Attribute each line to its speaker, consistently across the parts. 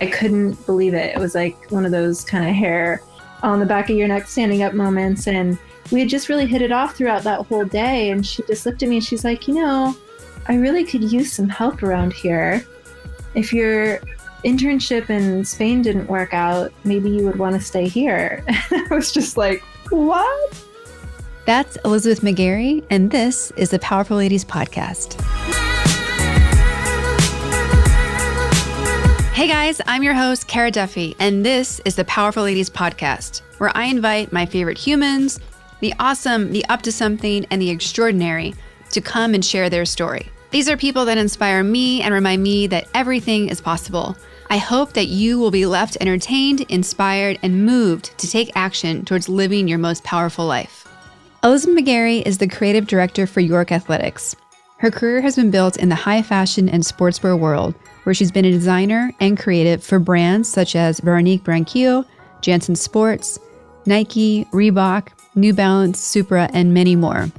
Speaker 1: I couldn't believe it. It was like one of those kind of hair on the back of your neck standing up moments. And we had just really hit it off throughout that whole day. And she just looked at me and she's like, I really could use some help around here. If your internship in Spain didn't work out, maybe you would want to stay here. And I was just like, what?
Speaker 2: That's Elizabeth McGarry, and this is the Powerful Ladies Podcast. Hey guys, I'm your host, Cara Duffy, and this is the Powerful Ladies Podcast, where I invite my favorite humans, the awesome, the up to something, and the extraordinary to come and share their story. These are people that inspire me and remind me that everything is possible. I hope that you will be left entertained, inspired, and moved to take action towards living your most powerful life. Elizabeth McGarry is the creative director for York Athletics. Her career has been built in the high fashion and sportswear world, where she's been a designer and creative for brands such as Veronique Branquillo, Janssen Sports, Nike, Reebok, New Balance, Supra, and many more.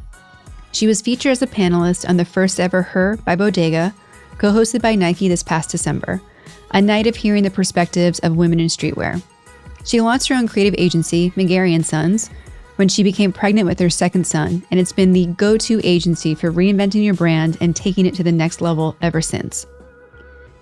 Speaker 2: She was featured as a panelist on the first ever Her by Bodega, co-hosted by Nike this past December, a night of hearing the perspectives of women in streetwear. She launched her own creative agency, McGarry Sons, when she became pregnant with her second son, and it's been the go-to agency for reinventing your brand and taking it to the next level ever since.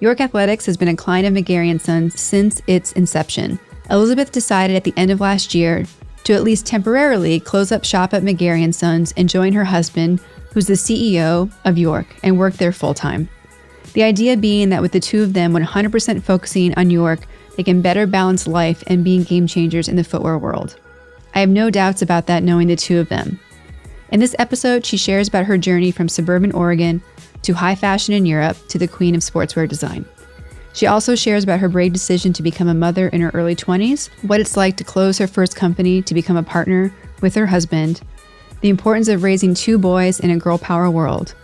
Speaker 2: York Athletics has been a client of McGarry Sons since its inception. Elizabeth decided at the end of last year to at least temporarily close up shop at McGarry Sons and join her husband, who's the CEO of York, and work there full-time. The idea being that with the two of them 100% focusing on York, they can better balance life and being game changers in the footwear world. I have no doubts about that knowing the two of them. In this episode, she shares about her journey from suburban Oregon to high fashion in Europe to the queen of sportswear design. She also shares about her brave decision to become a mother in her early 20s, what it's like to close her first company to become a partner with her husband, the importance of raising two boys in a girl power world,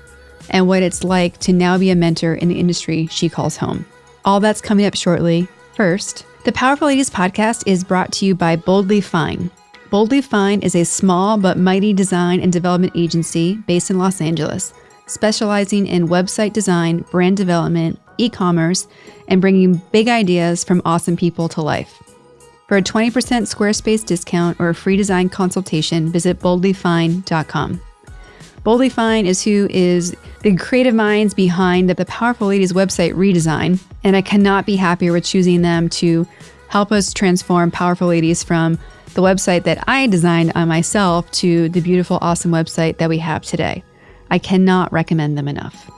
Speaker 2: and what it's like to now be a mentor in the industry she calls home. All that's coming up shortly. First, the Powerful Ladies Podcast is brought to you by Boldly Fine. Boldly Fine is a small but mighty design and development agency based in Los Angeles, specializing in website design, brand development, e-commerce, and bringing big ideas from awesome people to life. For a 20% Squarespace discount or a free design consultation, visit boldlyfine.com. Boldly Fine is who is the creative minds behind the Powerful Ladies website redesign, and I cannot be happier with choosing them to help us transform Powerful Ladies from the website that I designed on myself to the beautiful, awesome website that we have today. I cannot recommend them enough.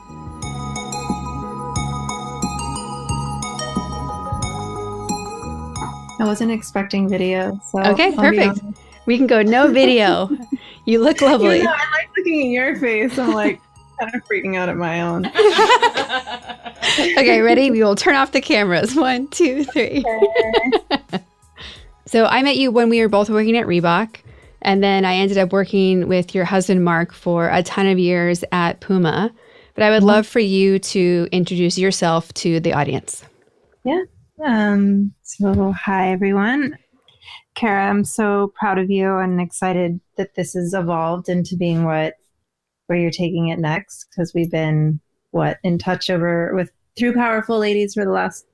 Speaker 1: I wasn't expecting video. So
Speaker 2: Okay, perfect. We can go no video. You look lovely.
Speaker 1: I like looking at your face. I'm like kind of freaking out at my own.
Speaker 2: Okay, ready? We will turn off the cameras. 1, 2, 3.
Speaker 1: Okay.
Speaker 2: So I met you when we were both working at Reebok, and then I ended up working with your husband, Mark, for a ton of years at Puma. But I would love for you to introduce yourself to the audience.
Speaker 1: Yeah. So hi, everyone. Cara, I'm so proud of you and excited that this has evolved into being where you're taking it next, because we've been in touch through Powerful Ladies for the last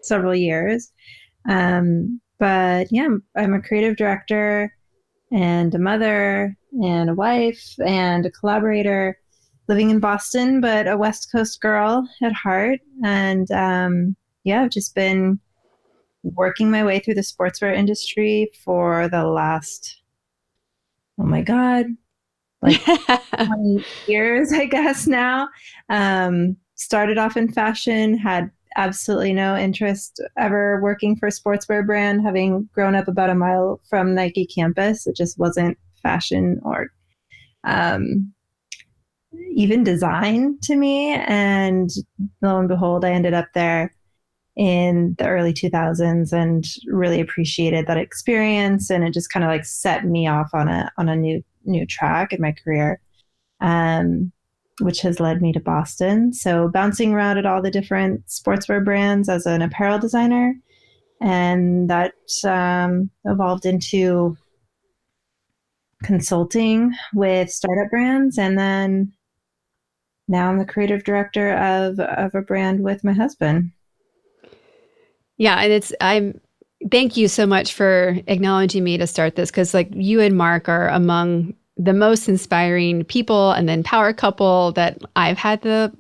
Speaker 1: several years. But yeah, I'm a creative director and a mother and a wife and a collaborator living in Boston, but a West Coast girl at heart. And I've just been working my way through the sportswear industry for the last, 20 years, I guess now. Started off in fashion, had absolutely no interest ever working for a sportswear brand, having grown up about a mile from Nike campus. It just wasn't fashion or even design to me. And lo and behold, I ended up there in the early 2000s and really appreciated that experience. And it just kind of set me off on a new track in my career. Which has led me to Boston. So bouncing around at all the different sportswear brands as an apparel designer. And that evolved into consulting with startup brands. And then now I'm the creative director of a brand with my husband.
Speaker 2: Yeah, and thank you so much for acknowledging me to start this, because like you and Mark are among the most inspiring people and then power couple that I've had the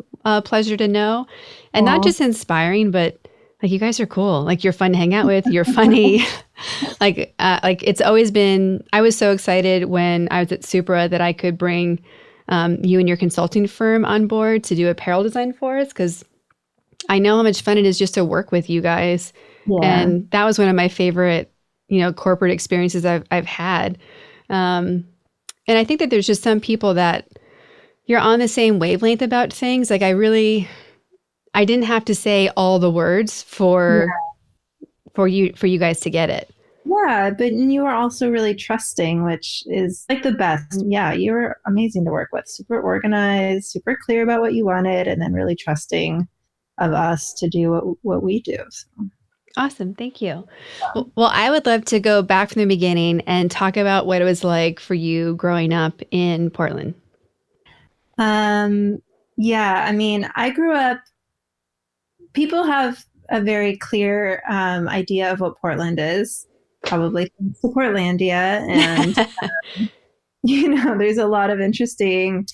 Speaker 2: pleasure to know. And not
Speaker 1: Aw.
Speaker 2: just inspiring, but like you guys are cool. Like you're fun to hang out with. You're funny. like it's always been, I was so excited when I was at Supra that I could bring you and your consulting firm on board to do apparel design for us, because I know how much fun it is just to work with you guys.
Speaker 1: Yeah.
Speaker 2: And that was one of my favorite, corporate experiences I've had. And I think that there's just some people that you're on the same wavelength about things. Like I didn't have to say all the words for you guys to get it.
Speaker 1: Yeah, but you were also really trusting, which is like the best. Yeah, you were amazing to work with. Super organized, super clear about what you wanted, and then really trusting of us to do what we do. So,
Speaker 2: Awesome. Thank you. Well, I would love to go back from the beginning and talk about what it was like for you growing up in Portland.
Speaker 1: um, yeah, I mean, I grew up, people have a very clear idea of what Portland is, probably thanks to Portlandia. And, there's a lot of interesting,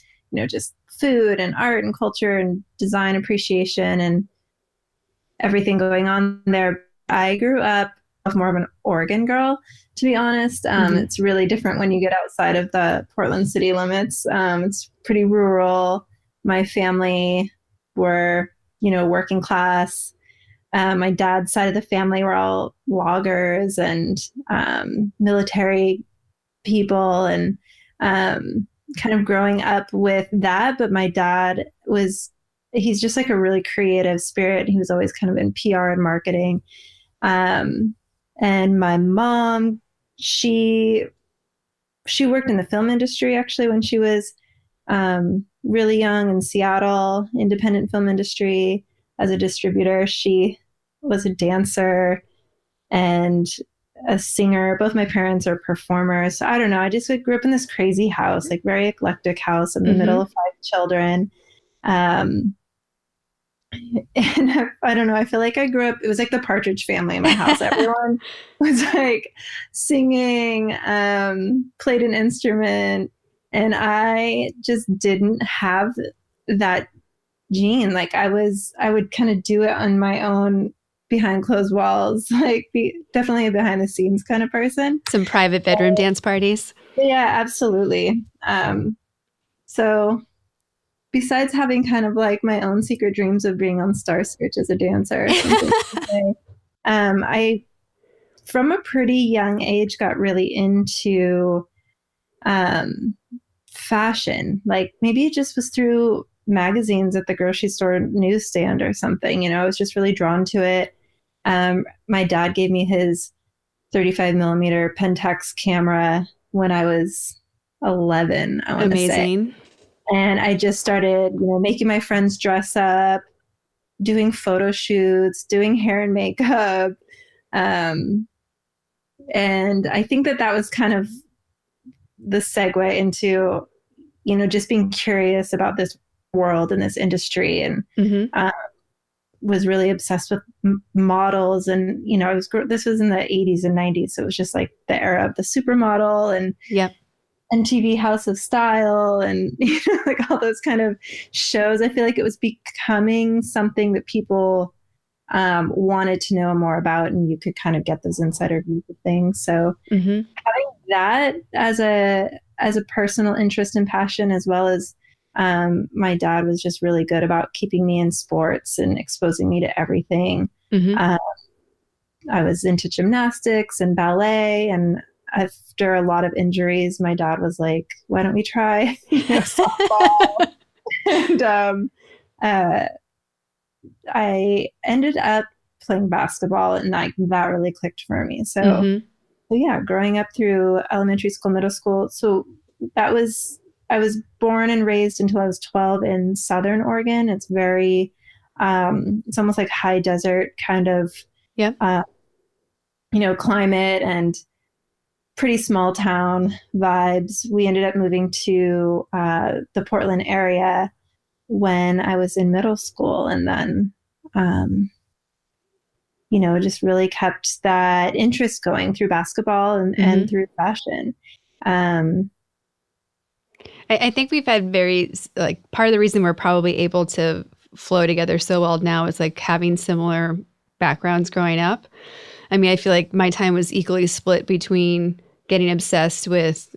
Speaker 1: just food and art and culture and design appreciation and everything going on there. I grew up more of an Oregon girl, to be honest. It's really different when you get outside of the Portland city limits. It's pretty rural. My family were, working class. My dad's side of the family were all loggers and military people, and kind of growing up with that. But my dad he's just like a really creative spirit. He was always kind of in PR and marketing. And my mom, she worked in the film industry actually when she was really young in Seattle, independent film industry as a distributor. She was a dancer and a singer. Both my parents are performers. So I don't know. I just grew up in this crazy house, like very eclectic house in the middle of 5 children. And I don't know. I feel like I grew up, it was like the Partridge Family in my house. Everyone was like singing, played an instrument, and I just didn't have that gene. Like I would kind of do it on my own behind closed walls, like definitely a behind the scenes kind of person.
Speaker 2: Some private bedroom dance parties.
Speaker 1: Yeah, absolutely. So besides having kind of like my own secret dreams of being on Star Search as a dancer or something, I, from a pretty young age, got really into fashion. Like maybe it just was through magazines at the grocery store newsstand or something. I was just really drawn to it. My dad gave me his 35 millimeter Pentax camera when I was 11, I want to say.
Speaker 2: Amazing.
Speaker 1: And I just started, making my friends dress up, doing photo shoots, doing hair and makeup. And I think that was kind of the segue into, just being curious about this world and this industry, and was really obsessed with models. And, this was in the 80s and 90s. So it was just like the era of the supermodel and MTV House of Style and like all those kind of shows. I feel like it was becoming something that people wanted to know more about, and you could kind of get those insider views of things. So having that as a personal interest and passion, as well as my dad was just really good about keeping me in sports and exposing me to everything. I was into gymnastics and ballet, and after a lot of injuries, my dad was like, why don't we try softball? And I ended up playing basketball, and that really clicked for me. So yeah, growing up through elementary school, middle school. So I was born and raised until I was 12 in Southern Oregon. It's very, it's almost like high desert kind of, climate and pretty small town vibes. We ended up moving to the Portland area when I was in middle school. And then just really kept that interest going through basketball and through fashion. Um,
Speaker 2: I think we've had like part of the reason we're probably able to flow together so well now is like having similar backgrounds growing up. I mean, I feel like my time was equally split between getting obsessed with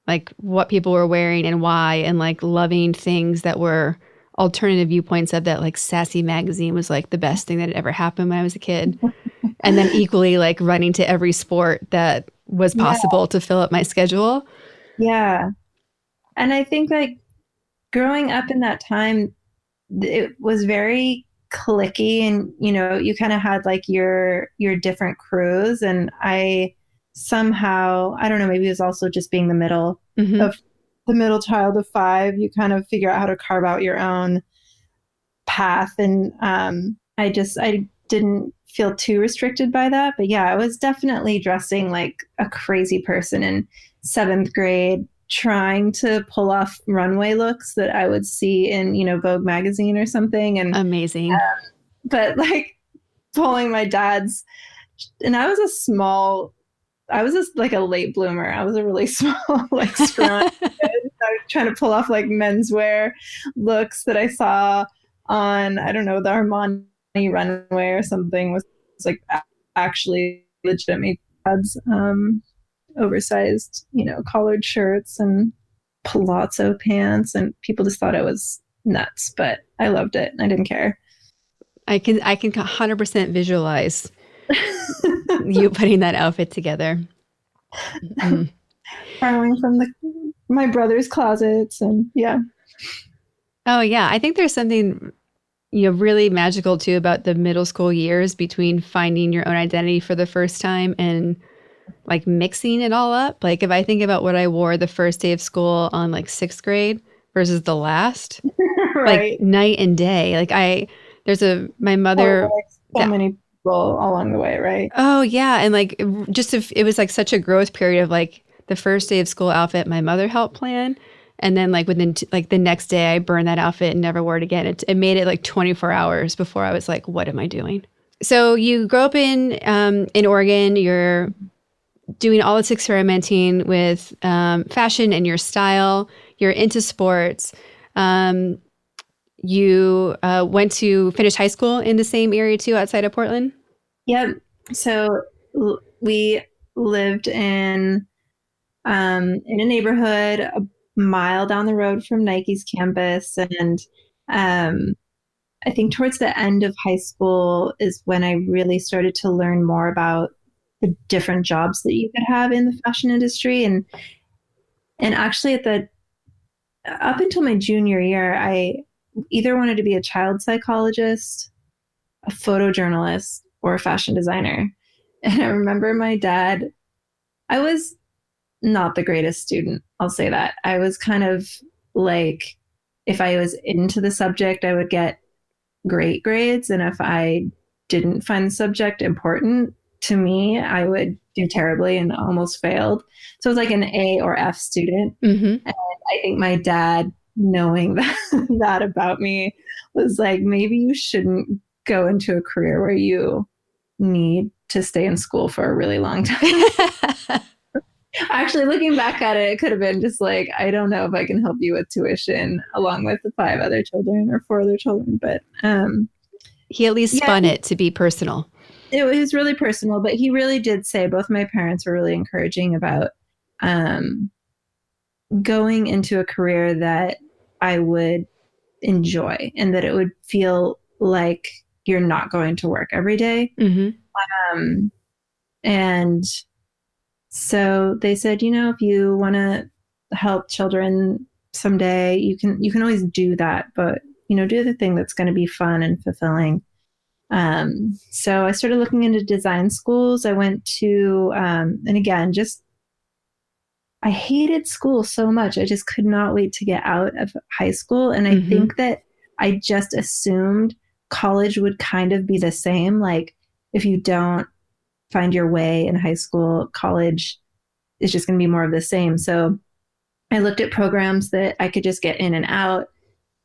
Speaker 2: like what people were wearing and why, and like loving things that were alternative viewpoints of that. Like Sassy magazine was like the best thing that had ever happened when I was a kid. And then equally like running to every sport that was
Speaker 1: yeah,
Speaker 2: possible to fill up my schedule.
Speaker 1: yeah. And I think like growing up in that time, it was very clicky, and you kind of had like your different crews, and I somehow, I don't know, maybe it was also just being
Speaker 2: Mm-hmm.
Speaker 1: of the middle child of five, you kind of figure out how to carve out your own path. And I didn't feel too restricted by that. But yeah, I was definitely dressing like a crazy person in seventh grade, trying to pull off runway looks that I would see in, Vogue magazine or something. And
Speaker 2: Amazing.
Speaker 1: but like pulling my dad's, and I was just like a late bloomer. I was a really small, like scrawny kid. I was trying to pull off like menswear looks that I saw on, I don't know, the Armani runway or something, was like actually legitimate ads, oversized, collared shirts and palazzo pants, and people just thought I was nuts, but I loved it. I didn't care.
Speaker 2: I can 100% visualize you putting that outfit together. Mm.
Speaker 1: Borrowing from my brother's closets, and yeah.
Speaker 2: Oh yeah, I think there's something really magical too about the middle school years between finding your own identity for the first time and like mixing it all up. Like if I think about what I wore the first day of school on like sixth grade versus the last, like
Speaker 1: Right.
Speaker 2: night and day. Like my mother.
Speaker 1: Like so many people along the way, right?
Speaker 2: Oh yeah, and like just if it was like such a growth period of like the first day of school outfit my mother helped plan, and then like within like the next day I burned that outfit and never wore it again. It made it like 24 hours before I was like, what am I doing? So you grow up in Oregon. You're doing all this experimenting with fashion and your style. You're into sports. You went to finish high school in the same area too, outside of Portland.
Speaker 1: Yep. So we lived in a neighborhood a mile down the road from Nike's campus, and I think towards the end of high school is when I really started to learn more about the different jobs that you could have in the fashion industry. And actually up until my junior year, I either wanted to be a child psychologist, a photojournalist, or a fashion designer. And I remember my dad, I was not the greatest student, I'll say that. I was kind of like, if I was into the subject, I would get great grades. And if I didn't find the subject important to me, I would do terribly and almost failed. So it was like an A or F student.
Speaker 2: Mm-hmm.
Speaker 1: And I think my dad, knowing that about me, was like, maybe you shouldn't go into a career where you need to stay in school for a really long time. Actually, looking back at it, it could have been just like, I don't know if I can help you with tuition along with the 5 other children or 4 other children. But
Speaker 2: he at least
Speaker 1: yeah,
Speaker 2: spun it to be personal.
Speaker 1: it was really personal, but he really did say, both my parents were really encouraging about going into a career that I would enjoy and that it would feel like you're not going to work every day.
Speaker 2: Mm-hmm.
Speaker 1: And so they said, if you want to help children someday, you can always do that, but do the thing that's going to be fun and fulfilling. So I started looking into design schools. I went to, and again, I hated school so much. I just could not wait to get out of high school. And I think that I just assumed college would kind of be the same. Like if you don't find your way in high school, college is just going to be more of the same. So I looked at programs that I could just get in and out.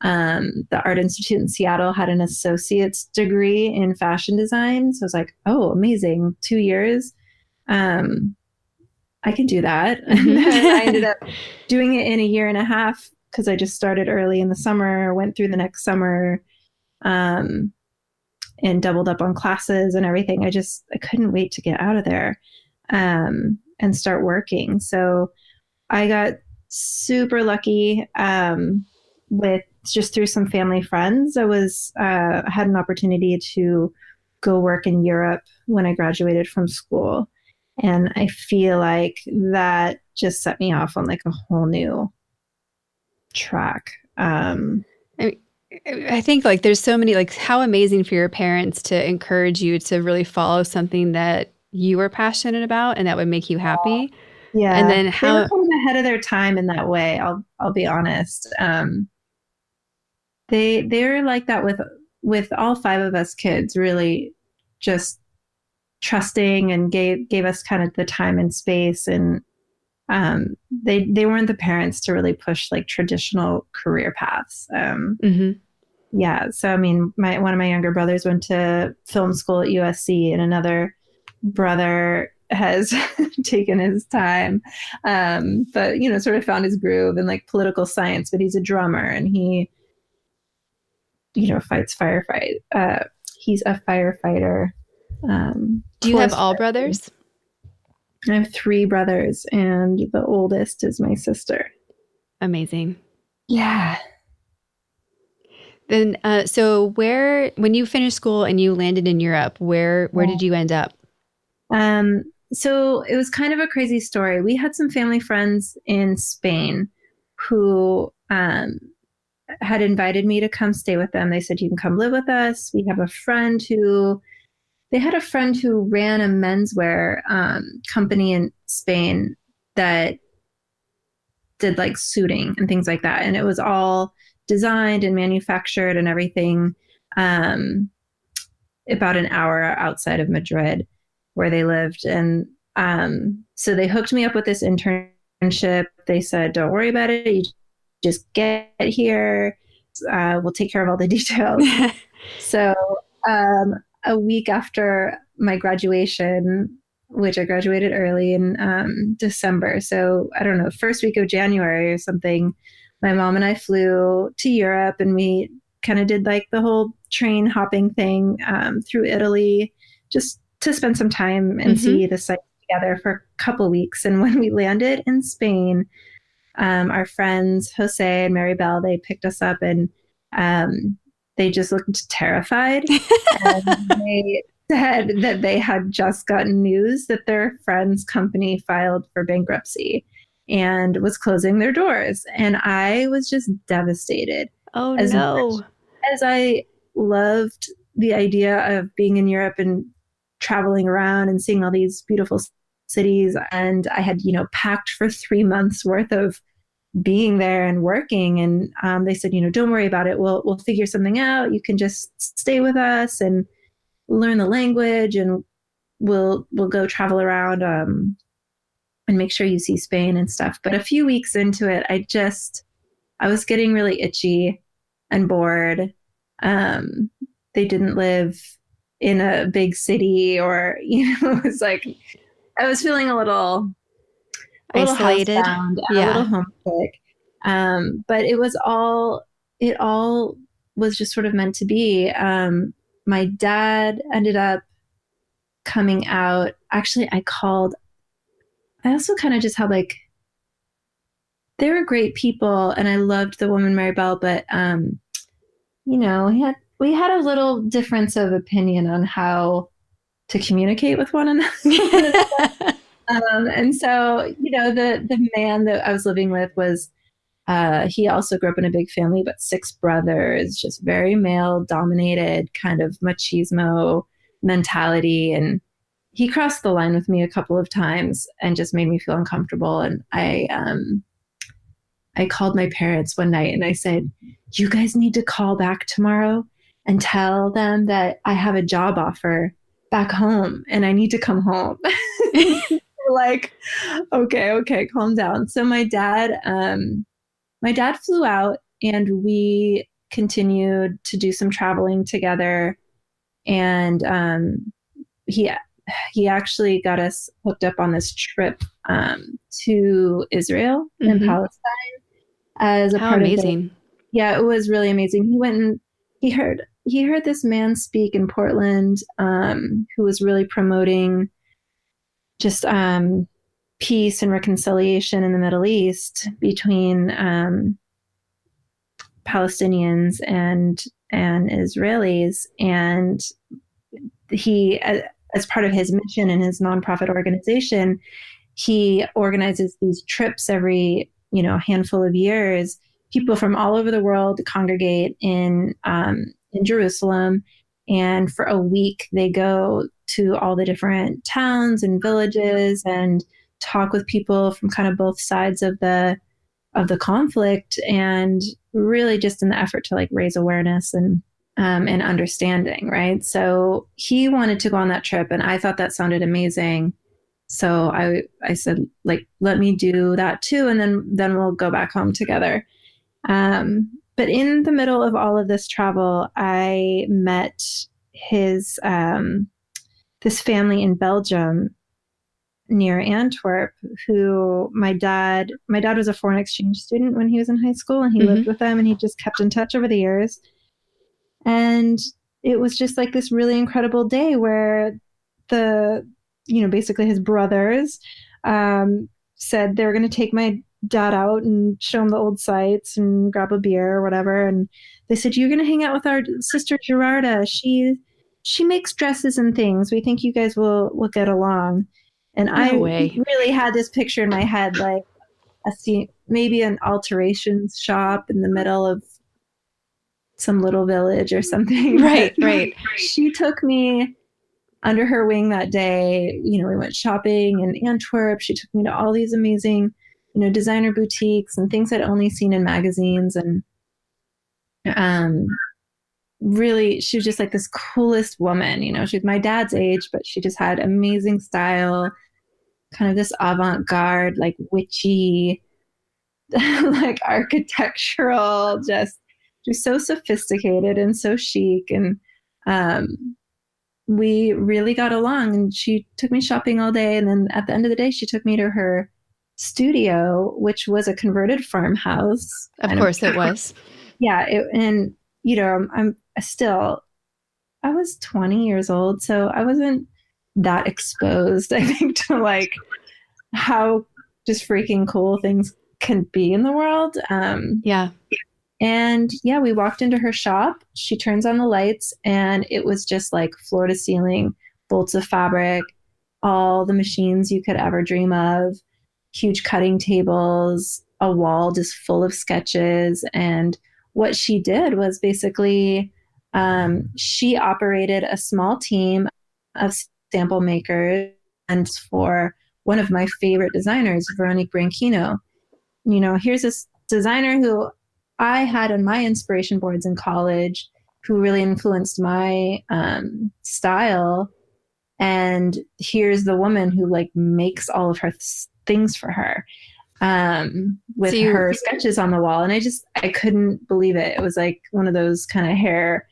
Speaker 1: The Art Institute in Seattle had an associate's degree in fashion design. So I was like, oh, amazing. 2 years. I can do that. And then I ended up doing it in a year and a half because I just started early in the summer, went through the next summer, and doubled up on classes and everything. I couldn't wait to get out of there, and start working. So I got super lucky, with just through some family friends. I had an opportunity to go work in Europe when I graduated from school. And I feel like that just set me off on like a whole new track.
Speaker 2: I think like there's so many, like how amazing for your parents to encourage you to really follow something that you were passionate about and that would make you happy.
Speaker 1: Yeah.
Speaker 2: And then
Speaker 1: they were kind of ahead of their time in that way. I'll be honest. They're like that with all five of us kids, really just trusting, and gave us kind of the time and space. And they weren't the parents to really push like traditional career paths. Yeah. So, I mean, one of my younger brothers went to film school at USC, and another brother has taken his time, but, sort of found his groove in like political science, but he's a drummer, and he, fights firefight. He's a firefighter.
Speaker 2: Do you have all brothers?
Speaker 1: I have 3 brothers, and the oldest is my sister.
Speaker 2: Amazing.
Speaker 1: Yeah.
Speaker 2: Then, so when you finished school and you landed in Europe, where did you end up?
Speaker 1: So it was kind of a crazy story. We had some family friends in Spain who had invited me to come stay with them. They said, you can come live with us. They had a friend who ran a menswear company in Spain that did like suiting and things like that. And it was all designed and manufactured and everything, about an hour outside of Madrid where they lived. And so they hooked me up with this internship. They said, don't worry about it. You just get here. We'll take care of all the details. So a week after my graduation, which I graduated early in December. So I don't know, first week of January or something, my mom and I flew to Europe, and we kind of did like the whole train hopping thing through Italy, just to spend some time and see the site together for a couple weeks. And when we landed in Spain, our friends Jose and Mary Bell, they picked us up, and they just looked terrified. And they said that they had just gotten news that their friend's company filed for bankruptcy and was closing their doors. And I was just devastated.
Speaker 2: Oh,
Speaker 1: as
Speaker 2: no.
Speaker 1: much as I loved the idea of being in Europe and traveling around and seeing all these beautiful cities, and I had, packed for 3 months worth of being there and working. And they said, don't worry about it. We'll figure something out. You can just stay with us and learn the language, and we'll go travel around and make sure you see Spain and stuff. But a few weeks into it, I was getting really itchy and bored. They didn't live in a big city, or, it was like, I was feeling a little
Speaker 2: isolated,
Speaker 1: housebound, a little homesick. But it all was just sort of meant to be. My dad ended up coming out. Actually, I also kind of just had like, they were great people, and I loved the woman Mary Bell, but we had a little difference of opinion on how to communicate with one another. And so, the man that I was living with was, he also grew up in a big family, but 6 brothers, just very male dominated, kind of machismo mentality. And he crossed the line with me a couple of times and just made me feel uncomfortable. And I called my parents one night and I said, you guys need to call back tomorrow and tell them that I have a job offer back home and I need to come home. Like, okay, calm down. So my dad flew out, and we continued to do some traveling together. And he actually got us hooked up on this trip to Israel and Palestine as a
Speaker 2: How
Speaker 1: part of the.
Speaker 2: amazing.
Speaker 1: Yeah, it was really amazing. He went and he heard this man speak in Portland, who was really promoting just peace and reconciliation in the Middle East between Palestinians and Israelis. And he, as part of his mission and his nonprofit organization, he organizes these trips every handful of years. People from all over the world congregate in Jerusalem, and for a week they go to all the different towns and villages and talk with people from kind of both sides of the conflict, and really just in the effort to like raise awareness and understanding, right? So he wanted to go on that trip, and I thought that sounded amazing. So I said, like, let me do that too, and then we'll go back home together. But in the middle of all of this travel, I met his this family in Belgium near Antwerp, who my dad was a foreign exchange student when he was in high school, and he lived with them, and he just kept in touch over the years. And it was just like this really incredible day where basically his brothers said they were going to take my dad out and show him the old sites and grab a beer or whatever. And they said, "You're going to hang out with our sister Gerarda. She makes dresses and things. We think you guys will get along." And
Speaker 2: No way.
Speaker 1: really had this picture in my head, like maybe an alterations shop in the middle of some little village or something.
Speaker 2: Right, right.
Speaker 1: She took me under her wing that day. We went shopping in Antwerp. She took me to all these amazing, designer boutiques and things I'd only seen in magazines. And really, she was just like this coolest woman. She was my dad's age, but she just had amazing style, kind of this avant-garde, like witchy, like architectural, just so sophisticated and so chic. And we really got along, and she took me shopping all day. And then at the end of the day, she took me to her studio, which was a converted farmhouse.
Speaker 2: Of course it was.
Speaker 1: Yeah. I was 20 years old, so I wasn't that exposed, I think, to like how just freaking cool things can be in the world.
Speaker 2: Yeah.
Speaker 1: And yeah, we walked into her shop. She turns on the lights, and it was just like floor to ceiling, bolts of fabric, all the machines you could ever dream of, huge cutting tables, a wall just full of sketches. And what she did was basically she operated a small team of sample makers, and for one of my favorite designers, Veronique Branchino. Here's this designer who I had on my inspiration boards in college, who really influenced my style. And here's the woman who like makes all of her things for her with her sketches on the wall. And I couldn't believe it. It was like one of those kind of hair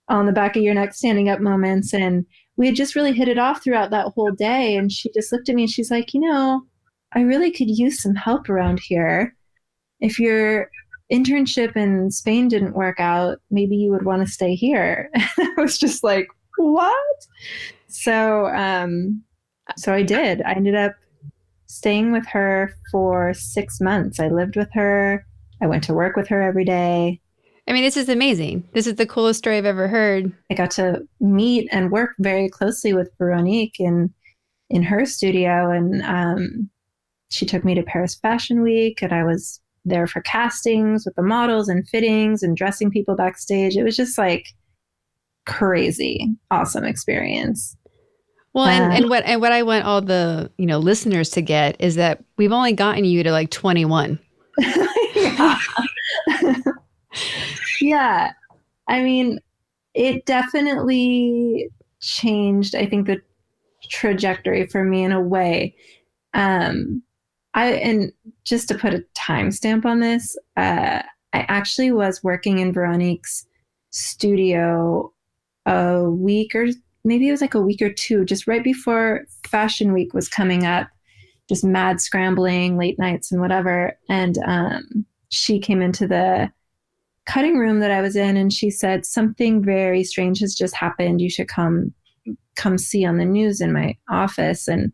Speaker 1: on the back of your neck standing up moments. And we had just really hit it off throughout that whole day. And she just looked at me and she's like, I really could use some help around here. If your internship in Spain didn't work out, maybe you would want to stay here. I was just like, what? So I did. I ended up staying with her for 6 months. I lived with her. I went to work with her every day.
Speaker 2: I mean, this is amazing. This is the coolest story I've ever heard.
Speaker 1: I got to meet and work very closely with Veronique in her studio. And she took me to Paris Fashion Week, and I was there for castings with the models and fittings and dressing people backstage. It was just like crazy, awesome experience.
Speaker 2: Well, and what I want all the listeners to get is that we've only gotten you to like 21.
Speaker 1: Yeah. Yeah. I mean, it definitely changed, I think, the trajectory for me in a way. And just to put a timestamp on this, I actually was working in Veronique's studio a week, or maybe it was like a week or two, just right before Fashion Week was coming up, just mad scrambling, late nights and whatever. And she came into the cutting room that I was in, and she said, something very strange has just happened. You should come see on the news in my office. And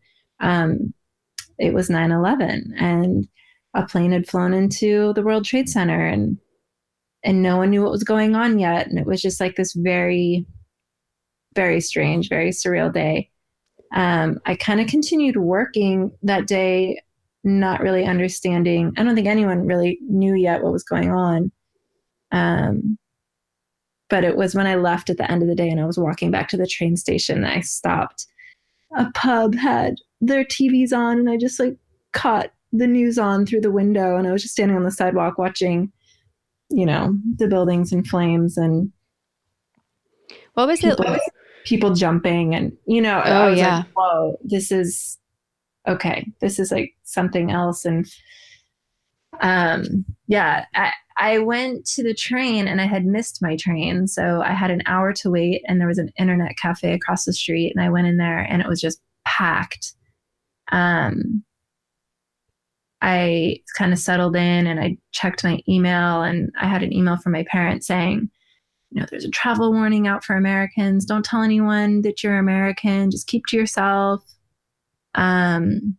Speaker 1: it was 9/11, and a plane had flown into the World Trade Center, and no one knew what was going on yet. And it was just like this very, very strange, very surreal day. I kind of continued working that day, not really understanding. I don't think anyone really knew yet what was going on. But it was when I left at the end of the day and I was walking back to the train station that I stopped. A pub had their TVs on, and I just like caught the news on through the window, and I was just standing on the sidewalk watching, the buildings in flames and
Speaker 2: What was it?
Speaker 1: People jumping, and
Speaker 2: Oh,
Speaker 1: I was
Speaker 2: yeah.
Speaker 1: like, whoa, this is okay. This is like something else. And yeah, I went to the train and I had missed my train. So I had an hour to wait, and there was an internet cafe across the street, and I went in there and it was just packed. I kind of settled in and I checked my email, and I had an email from my parents saying, there's a travel warning out for Americans. Don't tell anyone that you're American. Just keep to yourself. And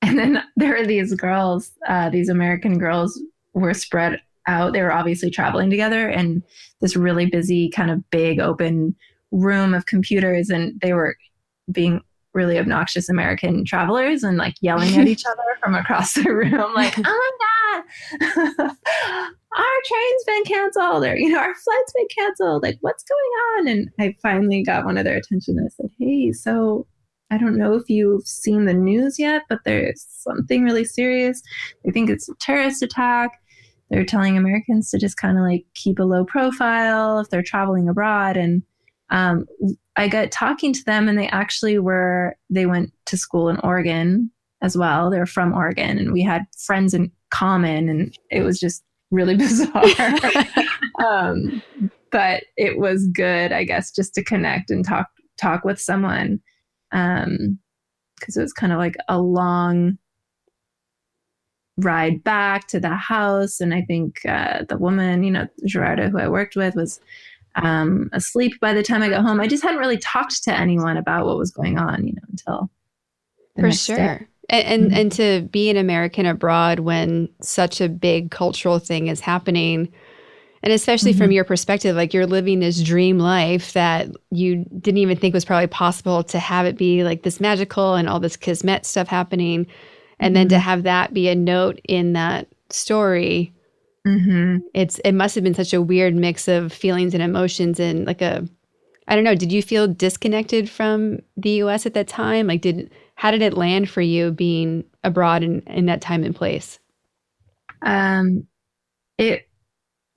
Speaker 1: then there were these girls, these American girls were spread out. They were obviously traveling together in this really busy, kind of big open room of computers. And they were being really obnoxious American travelers and like yelling at each other from across the room, like, oh my God, our train's been canceled, or, our flight's been canceled. Like, what's going on? And I finally got one of their attention. I said, hey, so I don't know if you've seen the news yet, but there's something really serious. They think it's a terrorist attack. They're telling Americans to just kind of like keep a low profile if they're traveling abroad. And I got talking to them, and they went to school in Oregon as well. They're from Oregon, and we had friends in common, and it was just really bizarre. But it was good, I guess, just to connect and talk with someone. Because it was kind of like a long ride back to the house. And I think the woman, Gerarda, who I worked with, was asleep by the time I got home. I just hadn't really talked to anyone about what was going on, until the
Speaker 2: For
Speaker 1: next
Speaker 2: sure.
Speaker 1: day.
Speaker 2: And to be an American abroad when such a big cultural thing is happening, and especially from your perspective, like you're living this dream life that you didn't even think was probably possible, to have it be like this magical and all this kismet stuff happening. And then to have that be a note in that story, it must have been such a weird mix of feelings and emotions, and like I don't know, did you feel disconnected from the US at that time? Like how did it land for you being abroad in that time and place?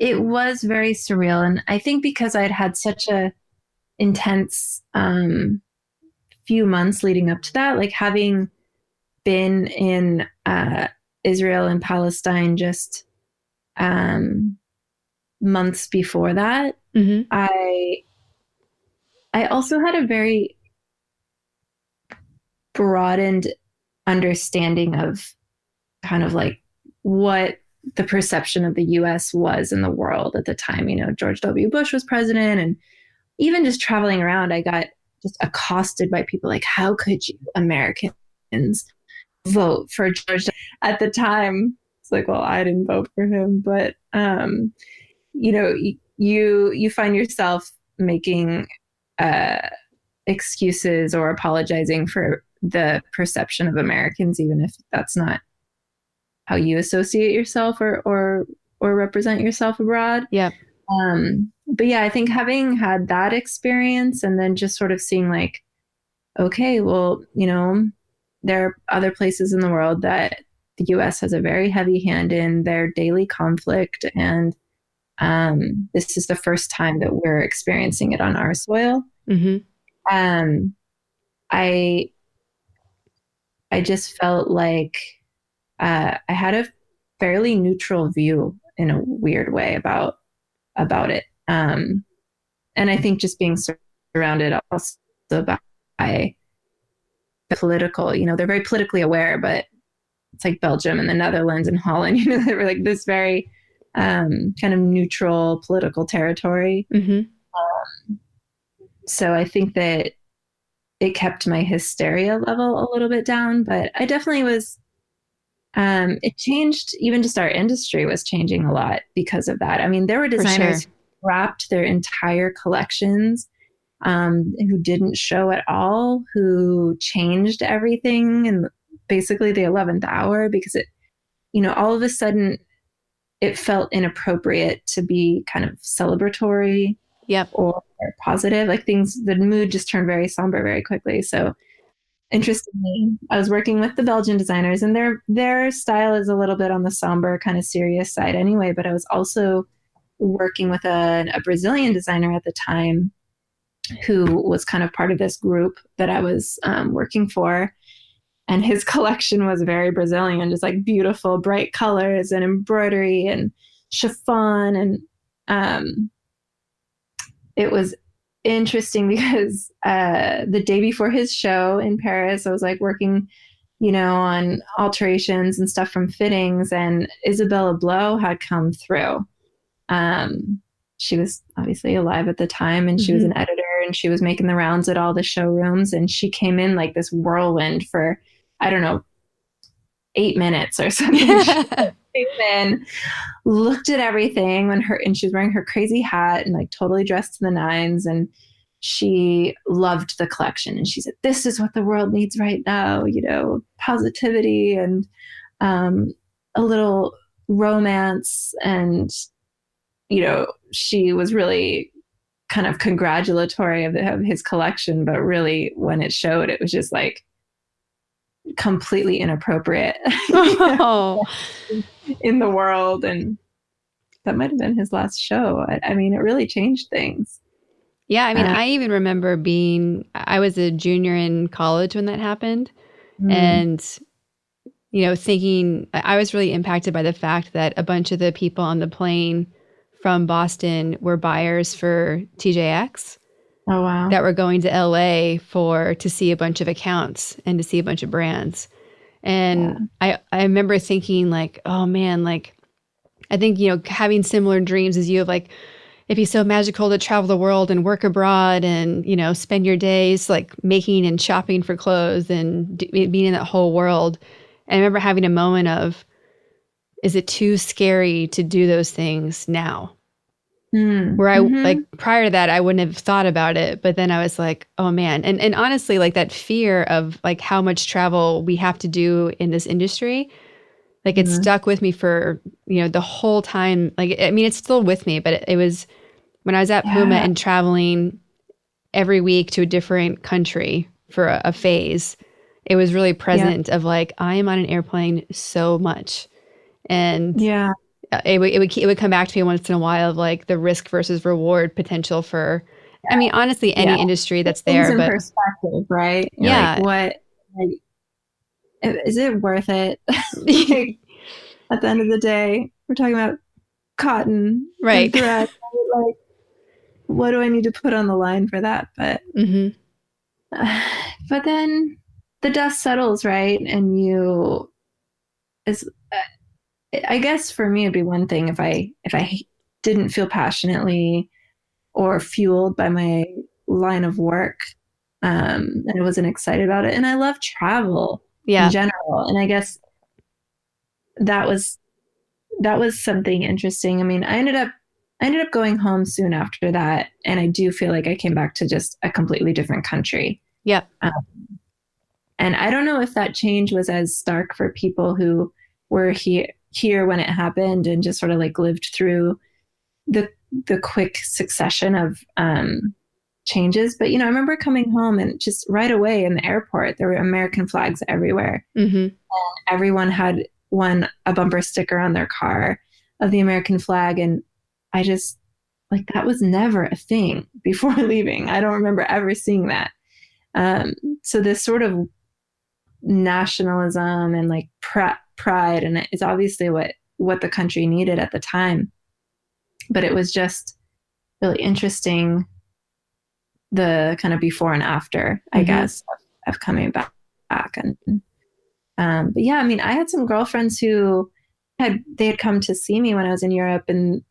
Speaker 1: It was very surreal. And I think because I'd had such a intense few months leading up to that, like having been in Israel and Palestine just months before that, I also had a very broadened understanding of kind of like what the perception of the US was in the world at the time. George W. Bush was president, and even just traveling around, I got just accosted by people like, how could you Americans vote for George at the time? It's like, well, I didn't vote for him, but you find yourself making excuses or apologizing for the perception of Americans, even if that's not how you associate yourself or represent yourself abroad.
Speaker 2: Yeah.
Speaker 1: But yeah, I think having had that experience, and then just sort of seeing like, okay, well, there are other places in the world that the US has a very heavy hand in their daily conflict. And this is the first time that we're experiencing it on our soil. I just felt like I had a fairly neutral view in a weird way about it. And I think just being surrounded also by the political, they're very politically aware, but it's like Belgium and the Netherlands and Holland, they were like this very kind of neutral political territory.
Speaker 2: Mm-hmm.
Speaker 1: So I think that it kept my hysteria level a little bit down, but I definitely was, it changed, even just our industry was changing a lot because of that. I mean, there were designers who wrapped their entire collections who didn't show at all, who changed everything in basically the 11th hour because it, all of a sudden it felt inappropriate to be kind of celebratory or positive. Like the mood just turned very somber very quickly. So interestingly, I was working with the Belgian designers and their style is a little bit on the somber kind of serious side anyway, but I was also working with a Brazilian designer at the time who was kind of part of this group that I was working for. And his collection was very Brazilian, just like beautiful, bright colors and embroidery and chiffon. And it was interesting because the day before his show in Paris, I was like working, on alterations and stuff from fittings, and Isabella Blow had come through. She was obviously alive at the time, and she was an editor, and she was making the rounds at all the showrooms, and she came in like this whirlwind for, I don't know, 8 minutes or something. She came in, looked at everything and she was wearing her crazy hat and like totally dressed to the nines, and she loved the collection, and she said, "This is what the world needs right now, positivity and a little romance." And she was really kind of congratulatory of his collection, but really when it showed, it was just like completely inappropriate in the world. And that might have been his last show. I mean, it really changed things.
Speaker 2: Yeah. I mean, I even remember I was a junior in college when that happened. And, thinking I was really impacted by the fact that a bunch of the people on the plane from Boston were buyers for TJX.
Speaker 1: Oh, wow.
Speaker 2: That were going to LA to see a bunch of accounts and to see a bunch of brands. And I remember thinking like, oh man, like, I think, having similar dreams as you of like, it'd be so magical to travel the world and work abroad and, spend your days like making and shopping for clothes and being in that whole world. And I remember having a moment of, is it too scary to do those things now? Where I like prior to that, I wouldn't have thought about it. But then I was like, oh man. And honestly, like that fear of like how much travel we have to do in this industry, like it stuck with me for, the whole time. Like, I mean, it's still with me, but it was when I was at Puma and traveling every week to a different country for a phase, it was really present of like, I am on an airplane so much. And it would come back to me once in a while of like the risk versus reward potential for, I mean, honestly, any industry that's there.
Speaker 1: Things in
Speaker 2: but
Speaker 1: perspective, right?
Speaker 2: Like,
Speaker 1: what, is it worth it? Like, at the end of the day, we're talking about cotton,
Speaker 2: right?
Speaker 1: And thread. Like, what do I need to put on the line for that? But, but then the dust settles, right? And I guess for me, it'd be one thing if I didn't feel passionately or fueled by my line of work, and I wasn't excited about it. And I love travel in general. And I guess that was something interesting. I mean, I ended up going home soon after that, and I do feel like I came back to just a completely different country.
Speaker 2: Yeah.
Speaker 1: And I don't know if that change was as stark for people who were here when it happened and just sort of like lived through the quick succession of changes. But, I remember coming home and just right away in the airport, there were American flags everywhere. And everyone had a bumper sticker on their car of the American flag. And I just like, that was never a thing before leaving. I don't remember ever seeing that. So this sort of nationalism and like pride, and it's obviously what what the country needed at the time. But it was just really interesting, the kind of before and after, I guess, of coming back. And but yeah, I mean, I had some girlfriends who they had come to see me when I was in Europe, and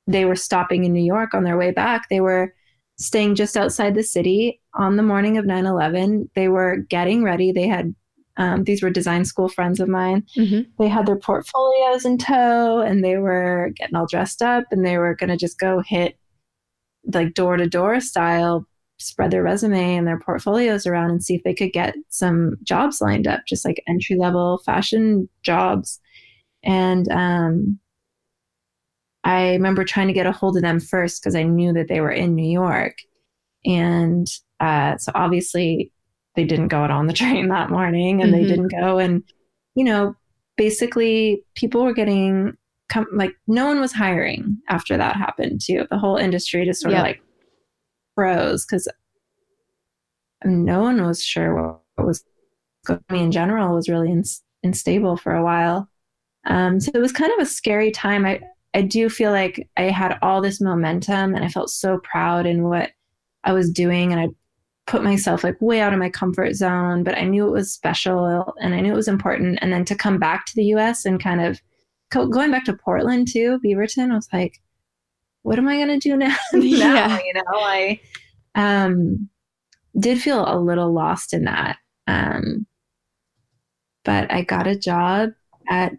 Speaker 1: they were stopping in New York on their way back. They were staying just outside the city on the morning of 9/11. They were getting ready. They had these were design school friends of mine. They had their portfolios in tow, and they were getting all dressed up, and they were going to just go hit like door to door style, spread their resume and their portfolios around and see if they could get some jobs lined up, just like entry level fashion jobs. And I remember trying to get a hold of them first because I knew that they were in New York. And so obviously they didn't go out on the train that morning, and they didn't go. And, you know, basically people were getting like no one was hiring after that happened too. The whole industry just sort of like froze because no one was sure what was going on. In general was really unstable for a while. So it was kind of a scary time. I do feel like I had all this momentum, and I felt so proud in what I was doing, and I put myself like way out of my comfort zone, but I knew it was special and I knew it was important. And then to come back to the US and kind of going back to Portland too, Beaverton, I was like, what am I going to do now?
Speaker 2: Yeah.
Speaker 1: You know, I did feel a little lost in that. But I got a job at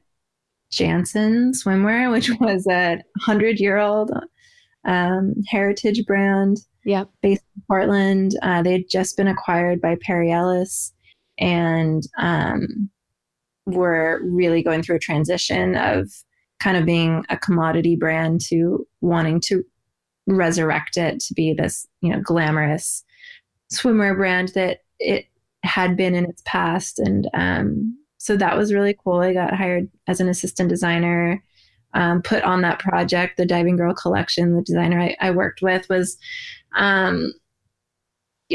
Speaker 1: Janssen Swimwear, which was a 100-year-old heritage brand based in Portland. They had just been acquired by Perry Ellis, and were really going through a transition of kind of being a commodity brand to wanting to resurrect it to be this, you know, glamorous swimwear brand that it had been in its past. And so that was really cool. I got hired as an assistant designer, put on that project, the Diving Girl collection. The designer I worked with was, you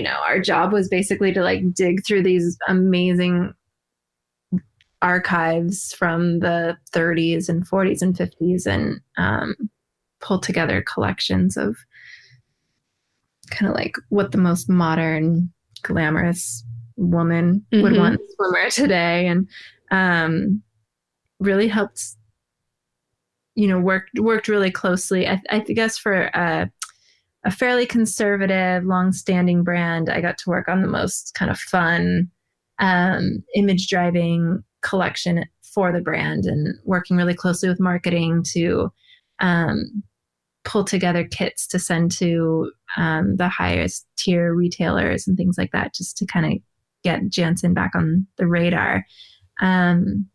Speaker 1: know, our job was basically to like dig through these amazing archives from the 30s and 40s and 50s and pull together collections of kind of like what the most modern, glamorous woman would want in swimwear today. And really helped, you know, worked really closely. I guess for a fairly conservative, long-standing brand, I got to work on the most kind of fun, image-driving collection for the brand, and working really closely with marketing to pull together kits to send to the highest tier retailers and things like that, just to kind of get Janssen back on the radar. And,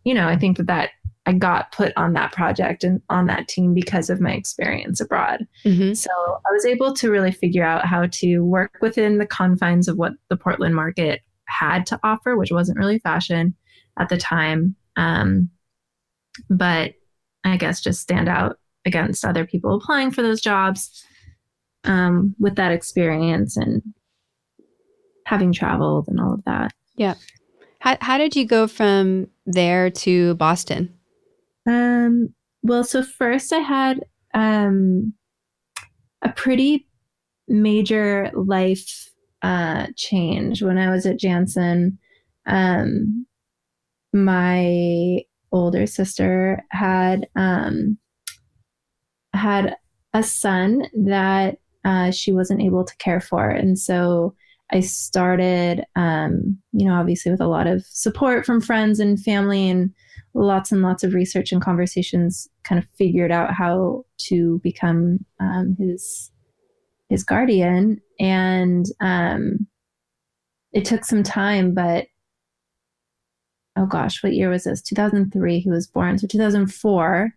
Speaker 1: you know, I think that I got put on that project and on that team because of my experience abroad. So I was able to really figure out how to work within the confines of what the Portland market had to offer, which wasn't really fashion at the time. But I guess just stand out against other people applying for those jobs with that experience and having traveled and all of that.
Speaker 2: Yeah. How did you go from there to Boston?
Speaker 1: Well, so first I had a pretty major life change when I was at Janssen. My older sister had a son that she wasn't able to care for, and so I started, you know, obviously with a lot of support from friends and family and lots of research and conversations, kind of figured out how to become his guardian. And it took some time, but oh gosh, what year was this? 2003 he was born. So 2004,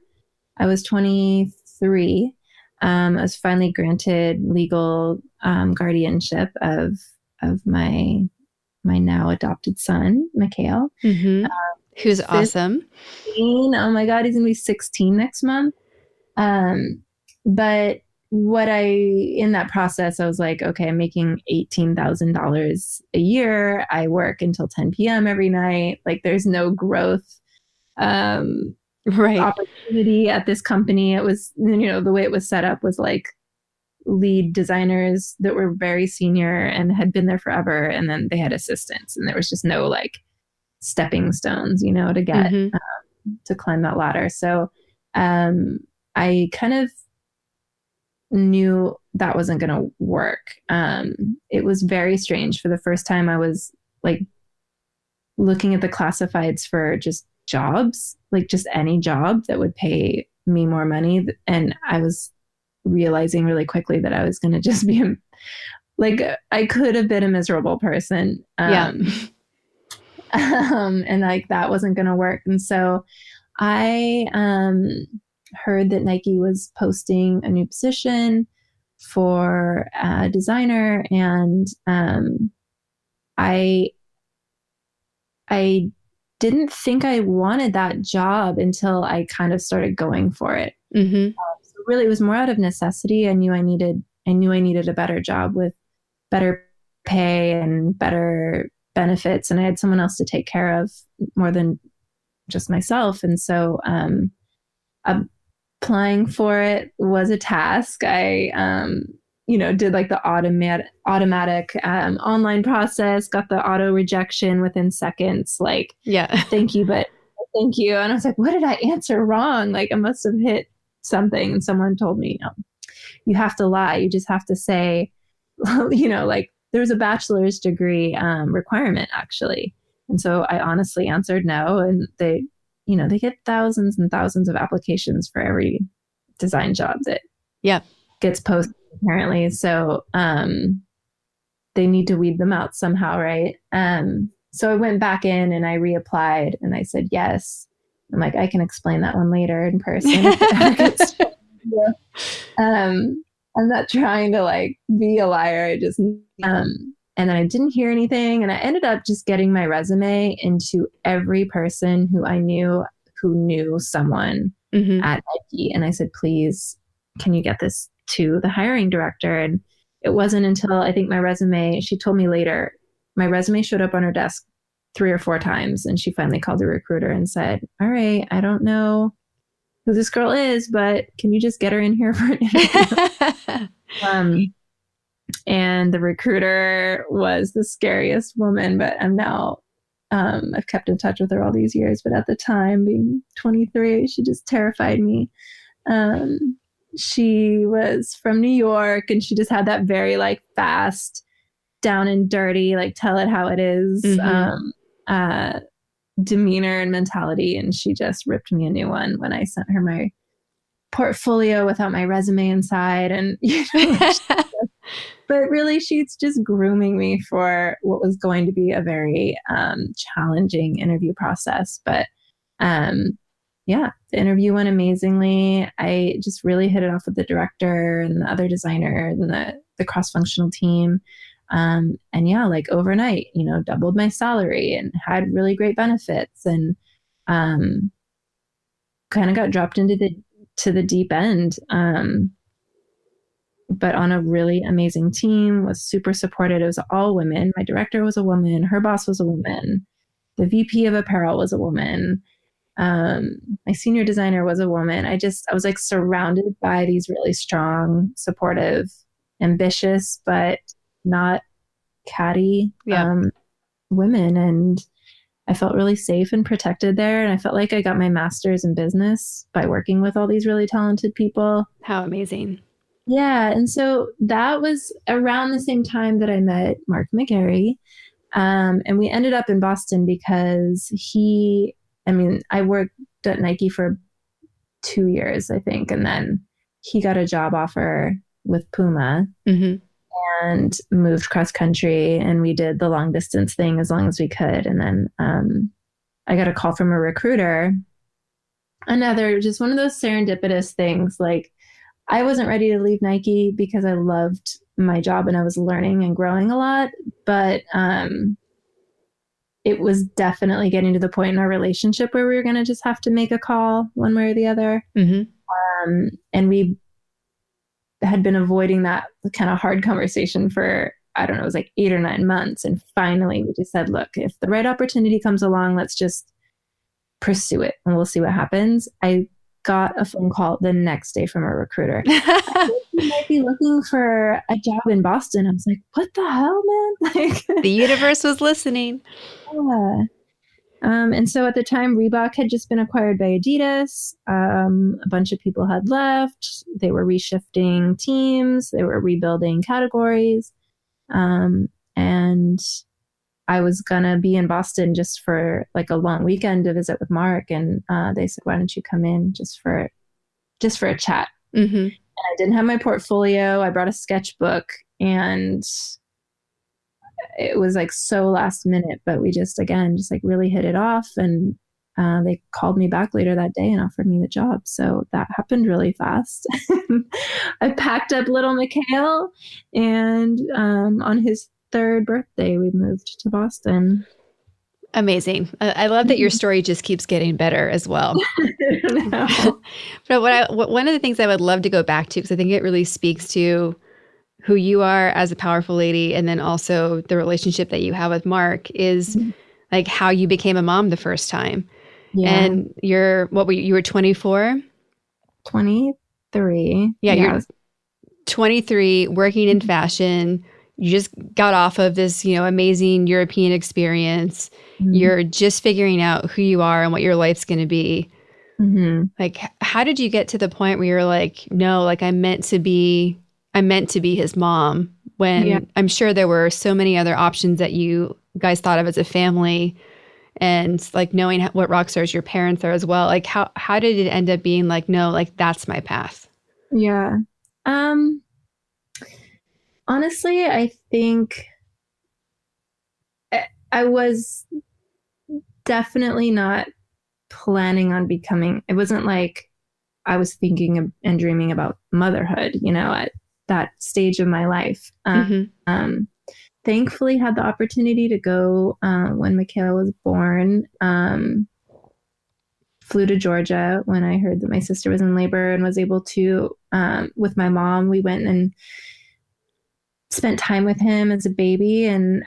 Speaker 1: I was 23. I was finally granted legal guardianship of my now adopted son, Mikhail.
Speaker 2: Who's awesome.
Speaker 1: 15. Oh my God, he's gonna be 16 next month. But in that process, I was like, okay, I'm making $18,000 a year. I work until 10 p.m. every night. Like, there's no growth
Speaker 2: Right.
Speaker 1: opportunity at this company. It was, the way it was set up was like lead designers that were very senior and had been there forever. And then they had assistants, and there was just no like stepping stones, to get to climb that ladder. So I kind of knew that wasn't going to work. It was very strange. For the first time, I was like looking at the classifieds for just jobs, like just any job that would pay me more money. And I was realizing really quickly that I was going to just be like, I could have been a miserable person. And like that wasn't going to work. And so I heard that Nike was posting a new position for a designer, and I didn't think I wanted that job until I kind of started going for it. So really, it was more out of necessity. I knew I needed a better job with better pay and better benefits, and I had someone else to take care of more than just myself. And so applying for it was a task. I did like the automatic online process, got the auto rejection within seconds, like, thank you, but thank you. And I was like, what did I answer wrong? Like I must have hit something. And someone told me, you have to lie. You just have to say, like there's a bachelor's degree requirement actually. And so I honestly answered no. And they get thousands and thousands of applications for every design job that gets posted apparently. So they need to weed them out somehow, right? So I went back in and I reapplied and I said yes. I'm like, I can explain that one later in person. I'm not trying to like be a liar. I just and then I didn't hear anything, and I ended up just getting my resume into every person who I knew who knew someone at Nike. And I said, please, can you get this to the hiring director? And it wasn't until I think she told me later, my resume showed up on her desk 3 or 4 times. And she finally called the recruiter and said, all right, I don't know who this girl is, but can you just get her in here for an interview? And the recruiter was the scariest woman, but I'm now, I've kept in touch with her all these years, but at the time, being 23, she just terrified me. She was from New York, and she just had that very like fast, down and dirty, like tell it how it is, demeanor and mentality. And she just ripped me a new one when I sent her my portfolio without my resume inside. And, but really she's just grooming me for what was going to be a very challenging interview process. But the interview went amazingly. I just really hit it off with the director and the other designer and the cross-functional team. Like overnight, doubled my salary and had really great benefits, and kind of got dropped into the deep end. But on a really amazing team, was super supported. It was all women. My director was a woman. Her boss was a woman. The VP of apparel was a woman. My senior designer was a woman. I was like surrounded by these really strong, supportive, ambitious, but not catty women. And I felt really safe and protected there. And I felt like I got my master's in business by working with all these really talented people.
Speaker 2: How amazing.
Speaker 1: Yeah. And so that was around the same time that I met Mark McGarry. And we ended up in Boston because I worked at Nike for 2 years, I think. And then he got a job offer with Puma and moved cross country. And we did the long distance thing as long as we could. And then I got a call from a recruiter. Just one of those serendipitous things. Like, I wasn't ready to leave Nike because I loved my job and I was learning and growing a lot. But it was definitely getting to the point in our relationship where we were going to just have to make a call one way or the other. And we had been avoiding that kind of hard conversation for, I don't know, it was like 8 or 9 months. And finally we just said, look, if the right opportunity comes along, let's just pursue it and we'll see what happens. I got a phone call the next day from a recruiter. You might be looking for a job in Boston. I was like, what the hell, man? Like,
Speaker 2: The universe was listening.
Speaker 1: yeah. And so at the time, Reebok had just been acquired by Adidas. A bunch of people had left. They were reshifting teams. They were rebuilding categories. And I was going to be in Boston just for like a long weekend to visit with Mark. And they said, why don't you come in just for a chat?
Speaker 2: Mm-hmm.
Speaker 1: And I didn't have my portfolio. I brought a sketchbook, and it was like so last minute, but we just like really hit it off. And they called me back later that day and offered me the job. So that happened really fast. I packed up little Mikhail, and on his 3rd birthday, we moved to Boston.
Speaker 2: Amazing. I love that your story just keeps getting better as well. But one of the things I would love to go back to, because I think it really speaks to who you are as a powerful lady, and then also the relationship that you have with Mark, is like how you became a mom the first time. Yeah. And you were 24?
Speaker 1: 23.
Speaker 2: Yeah, you're 23, working in fashion. You just got off of this, amazing European experience. Mm-hmm. You're just figuring out who you are and what your life's going to be. Mm-hmm. Like, how did you get to the point where you're like, no, like I meant to be his mom, when I'm sure there were so many other options that you guys thought of as a family, and like knowing what rock stars your parents are as well. Like how did it end up being like, no, like that's my path?
Speaker 1: Yeah. Honestly, I think I was definitely not planning on becoming, it wasn't like I was thinking of and dreaming about motherhood, at that stage of my life. Thankfully had the opportunity to go when Michaela was born. Flew to Georgia when I heard that my sister was in labor, and was able to, with my mom, we went and spent time with him as a baby. And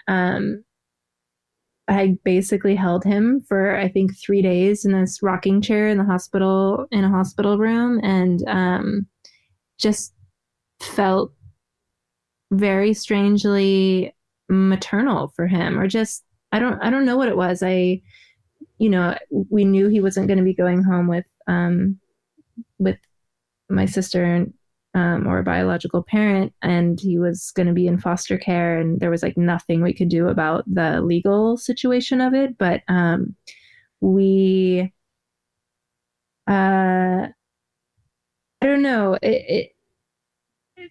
Speaker 1: I basically held him for, I think, 3 days in this rocking chair in a hospital room, and just felt very strangely maternal for him, or just, I don't know what it was. We knew he wasn't going to be going home with my sister, or a biological parent, and he was going to be in foster care, and there was like nothing we could do about the legal situation of it. But we I don't know,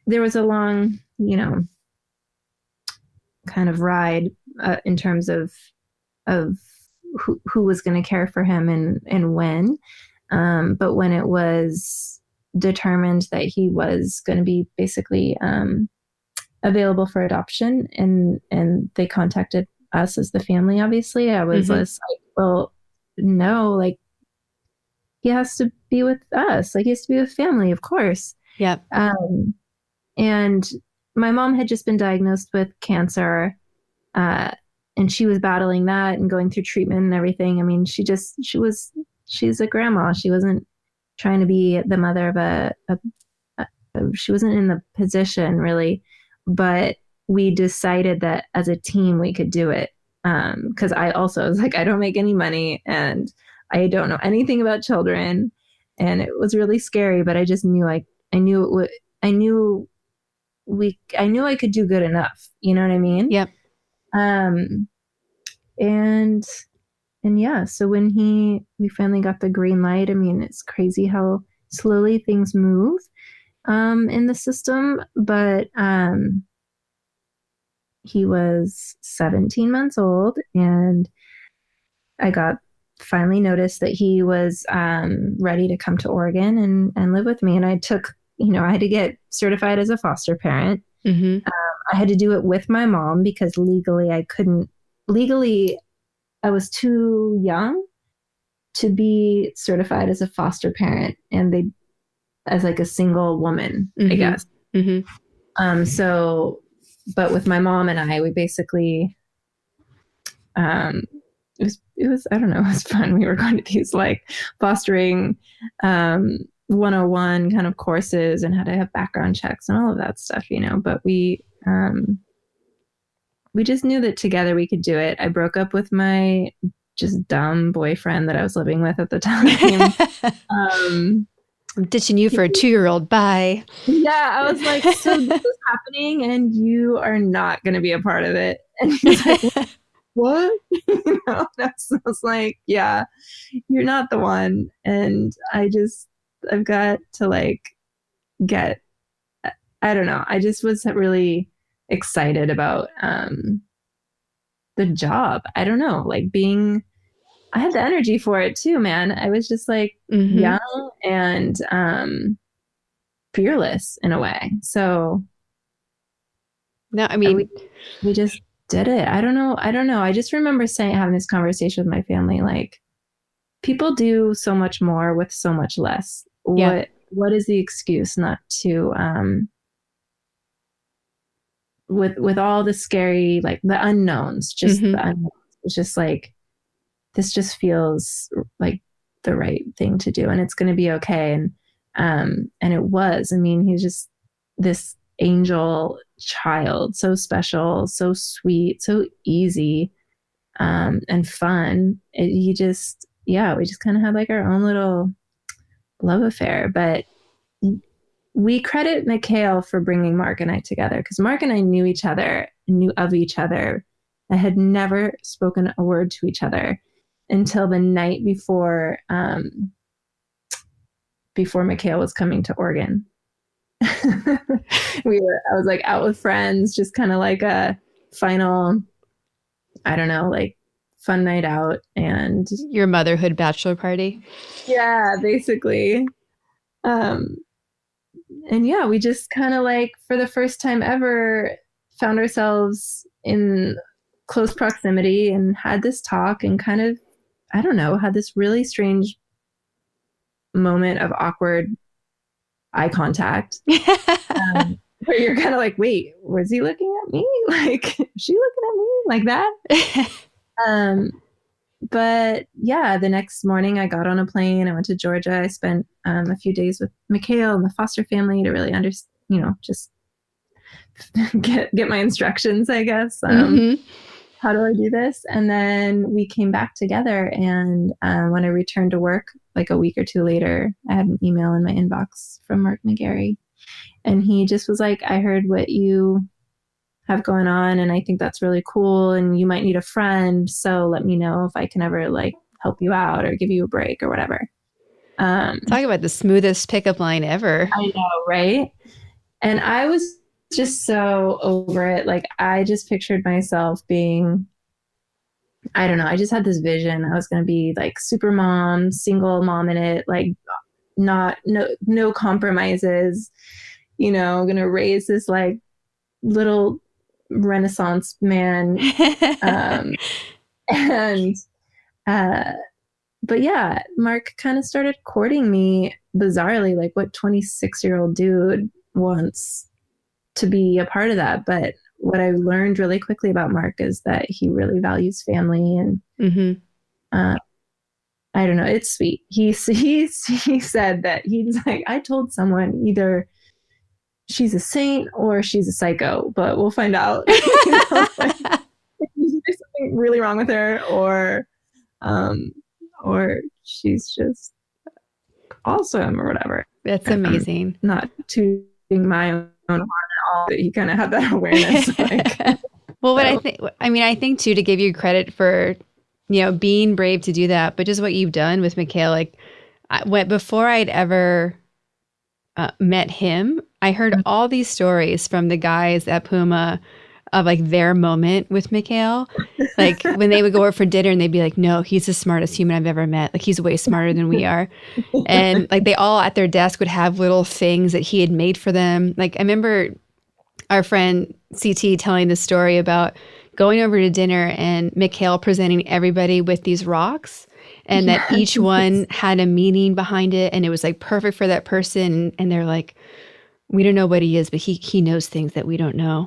Speaker 1: there was a long, kind of ride in terms of who was going to care for him and when. But when it was determined that he was going to be basically available for adoption, and they contacted us as the family, obviously, I was just like, well, no, like he has to be with us. Like he has to be with family, of course.
Speaker 2: Yeah.
Speaker 1: And my mom had just been diagnosed with cancer, and she was battling that and going through treatment and everything. I mean, she's a grandma. She wasn't trying to be the mother of she wasn't in the position really, but we decided that as a team we could do it. Cause I also was like, I don't make any money and I don't know anything about children, and it was really scary, but I just knew I knew I could do good enough. You know what I mean?
Speaker 2: Yep.
Speaker 1: And yeah, so when we finally got the green light, I mean, it's crazy how slowly things move, in the system, but, he was 17 months old, and I finally noticed that he was, ready to come to Oregon and live with me. And I took, I had to get certified as a foster parent. Mm-hmm. I had to do it with my mom because legally I was too young to be certified as a foster parent, and as like a single woman, I guess. Mm-hmm. But with my mom and I, we basically, it was, I don't know, it was fun. We were going to these like fostering 101 kind of courses and had to have background checks and all of that stuff, but we just knew that together we could do it. I broke up with my just dumb boyfriend that I was living with at the time.
Speaker 2: I'm ditching you for a 2-year-old. Bye.
Speaker 1: Yeah, I was like, so this is happening and you are not going to be a part of it. And he's like, what? I was like, yeah, you're not the one. And I've got to like I don't know. I just was really excited about the job. I don't know, like I had the energy for it too, man. I was just like young and fearless in a way. So
Speaker 2: no, I mean,
Speaker 1: we just did it. I don't know. I just remember having this conversation with my family, like people do so much more with so much less.
Speaker 2: Yeah.
Speaker 1: What is the excuse not to with all the scary, like the unknowns, just the unknowns. It's just like, this just feels like the right thing to do and it's going to be okay. And it was, I mean, he's just this angel child, so special, so sweet, so easy, and fun. We just kind of had like our own little love affair, but we credit Mikhail for bringing Mark and I together because Mark and I knew each other, knew of each other. I had never spoken a word to each other until the night before Mikhail was coming to Oregon. I was like out with friends, just kind of like a final, I don't know, like fun night out. And
Speaker 2: your motherhood bachelor party.
Speaker 1: Yeah, basically. And yeah, we just kind of like for the first time ever found ourselves in close proximity and had this talk and kind of, I don't know, had this really strange moment of awkward eye contact where you're kind of like, wait, was he looking at me? Like, is she looking at me like that? But yeah, the next morning I got on a plane. I went to Georgia. I spent a few days with Mikhail and the foster family to really just get my instructions, I guess. How do I do this? And then we came back together. And when I returned to work, like a week or two later, I had an email in my inbox from Mark McGarry. And he just was like, I heard what you have going on, and I think that's really cool. And you might need a friend. So let me know if I can ever like help you out or give you a break or whatever.
Speaker 2: Talk about the smoothest pickup line ever.
Speaker 1: I know, right? And I was just so over it. Like I just pictured myself being, I don't know, I just had this vision. I was going to be like super mom, single mom in it, like no compromises, going to raise this like little Renaissance man. But yeah, Mark kind of started courting me bizarrely, like what 26-year-old dude wants to be a part of that. But what I learned really quickly about Mark is that he really values family, and I don't know, it's sweet. He said that he's like, I told someone either she's a saint or she's a psycho, but we'll find out. Like, there's something really wrong with her, or she's just awesome or whatever.
Speaker 2: That's amazing.
Speaker 1: Not tooting my own horn at all, but he kind of had that awareness. Like,
Speaker 2: well, what I think too, to give you credit for, being brave to do that, but just what you've done with Mikhail, like before I'd ever met him, I heard all these stories from the guys at Puma of like their moment with Mikhail. Like when they would go out for dinner and they'd be like, no, he's the smartest human I've ever met. Like he's way smarter than we are. And like they all at their desk would have little things that he had made for them. Like I remember our friend CT telling the story about going over to dinner and Mikhail presenting everybody with these rocks, and that each one had a meaning behind it. And it was like perfect for that person. And they're like, we don't know what he is, but he knows things that we don't know.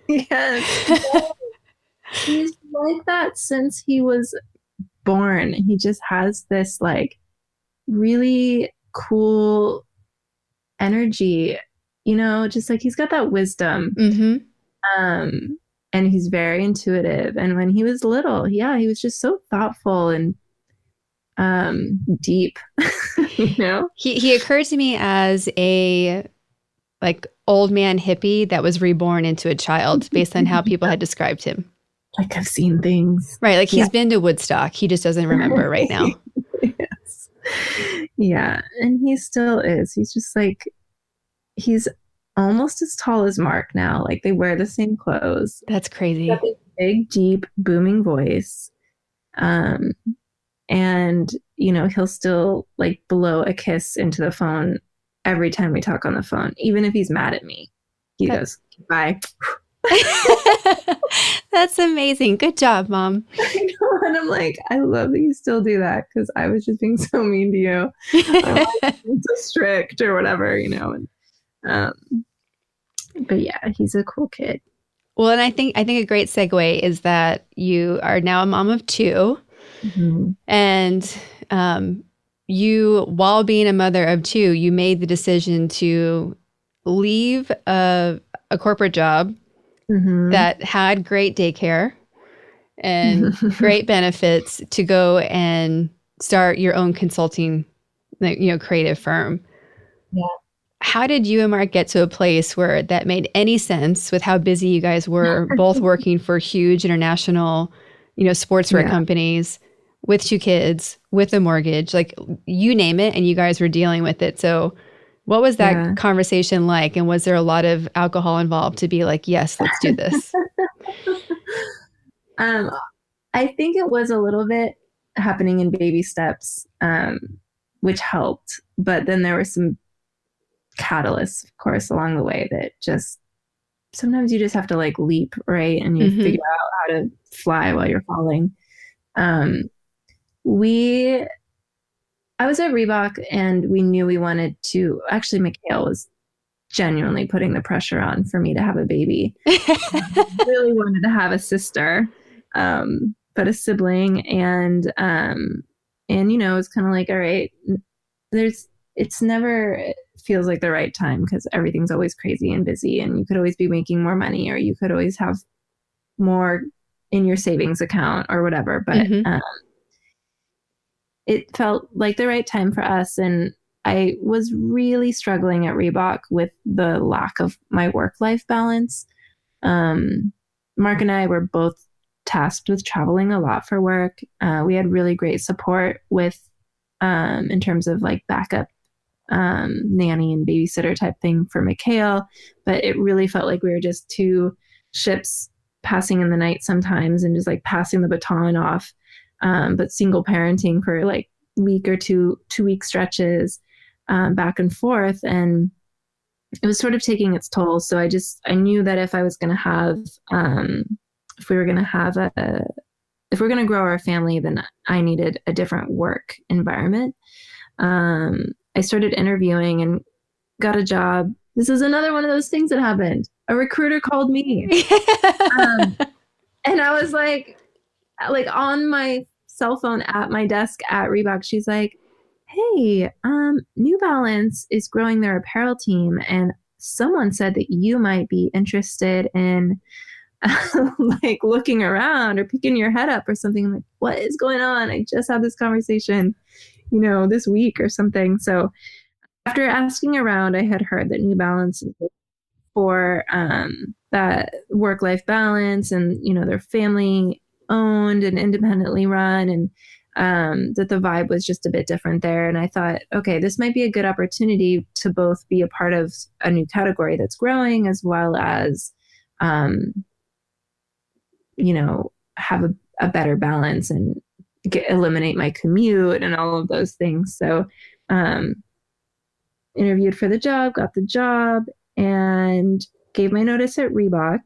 Speaker 1: Yes. He's like that since he was born, he just has this like really cool energy, just like he's got that wisdom.
Speaker 2: Mm-hmm.
Speaker 1: And he's very intuitive. And when he was little, he was just so thoughtful and deep,
Speaker 2: He occurred to me as a like old man hippie that was reborn into a child based on how people had described him.
Speaker 1: Like I've seen things.
Speaker 2: Right. Like he's been to Woodstock. He just doesn't remember right now.
Speaker 1: Yes. Yeah. And he still is. He's just like, he's almost as tall as Mark now. Like they wear the same clothes.
Speaker 2: That's crazy.
Speaker 1: He's got this big, deep, booming voice. And, he'll still like blow a kiss into the phone every time we talk on the phone, even if he's mad at me. He goes, bye.
Speaker 2: That's amazing. Good job, Mom.
Speaker 1: I know. And I'm like, I love that you still do that because I was just being so mean to you. I'm like, being so strict or whatever, And, but yeah, he's a cool kid.
Speaker 2: Well, and I think a great segue is that you are now a mom of two.
Speaker 1: Mm-hmm.
Speaker 2: And you, while being a mother of two, you made the decision to leave a corporate job that had great daycare and great benefits to go and start your own consulting, creative firm.
Speaker 1: Yeah.
Speaker 2: How did you and Mark get to a place where that made any sense with how busy you guys were, both working for huge international, sportswear companies, with two kids, with a mortgage, like you name it, and you guys were dealing with it. So what was that conversation like? And was there a lot of alcohol involved to be like, yes, let's do this?
Speaker 1: I think it was a little bit happening in baby steps, which helped. But then there were some catalysts, of course, along the way that just sometimes you just have to like leap, right? And you figure out how to fly while you're falling. I was at Reebok and we knew we wanted to, actually Mikhail was genuinely putting the pressure on for me to have a baby. I really wanted to have a sister, but a sibling. And it's kind of like, all right, it's never feels like the right time because everything's always crazy and busy and you could always be making more money or you could always have more in your savings account or whatever. But, it felt like the right time for us. And I was really struggling at Reebok with the lack of my work-life balance. Mark and I were both tasked with traveling a lot for work. We had really great support with, in terms of like backup nanny and babysitter type thing for Mikhail. But it really felt like we were just two ships passing in the night sometimes and just like passing the baton off. But single parenting for like week or 2-week stretches, back and forth. And it was sort of taking its toll. So I knew that if I was going to have, if we were going to grow our family, then I needed a different work environment. I started interviewing and got a job. This is another one of those things that happened. A recruiter called me. And I was like on my cell phone at my desk at Reebok, she's like, hey, New Balance is growing their apparel team. And someone said that you might be interested in like looking around or picking your head up or something. I'm like, what is going on? I just had this conversation, this week or something. So after asking around, I had heard that New Balance is for that work-life balance and, they're family owned and independently run, and that the vibe was just a bit different there. And I thought, okay, this might be a good opportunity to both be a part of a new category that's growing as well as, have a better balance and eliminate my commute and all of those things. So interviewed for the job, got the job, and gave my notice at Reebok.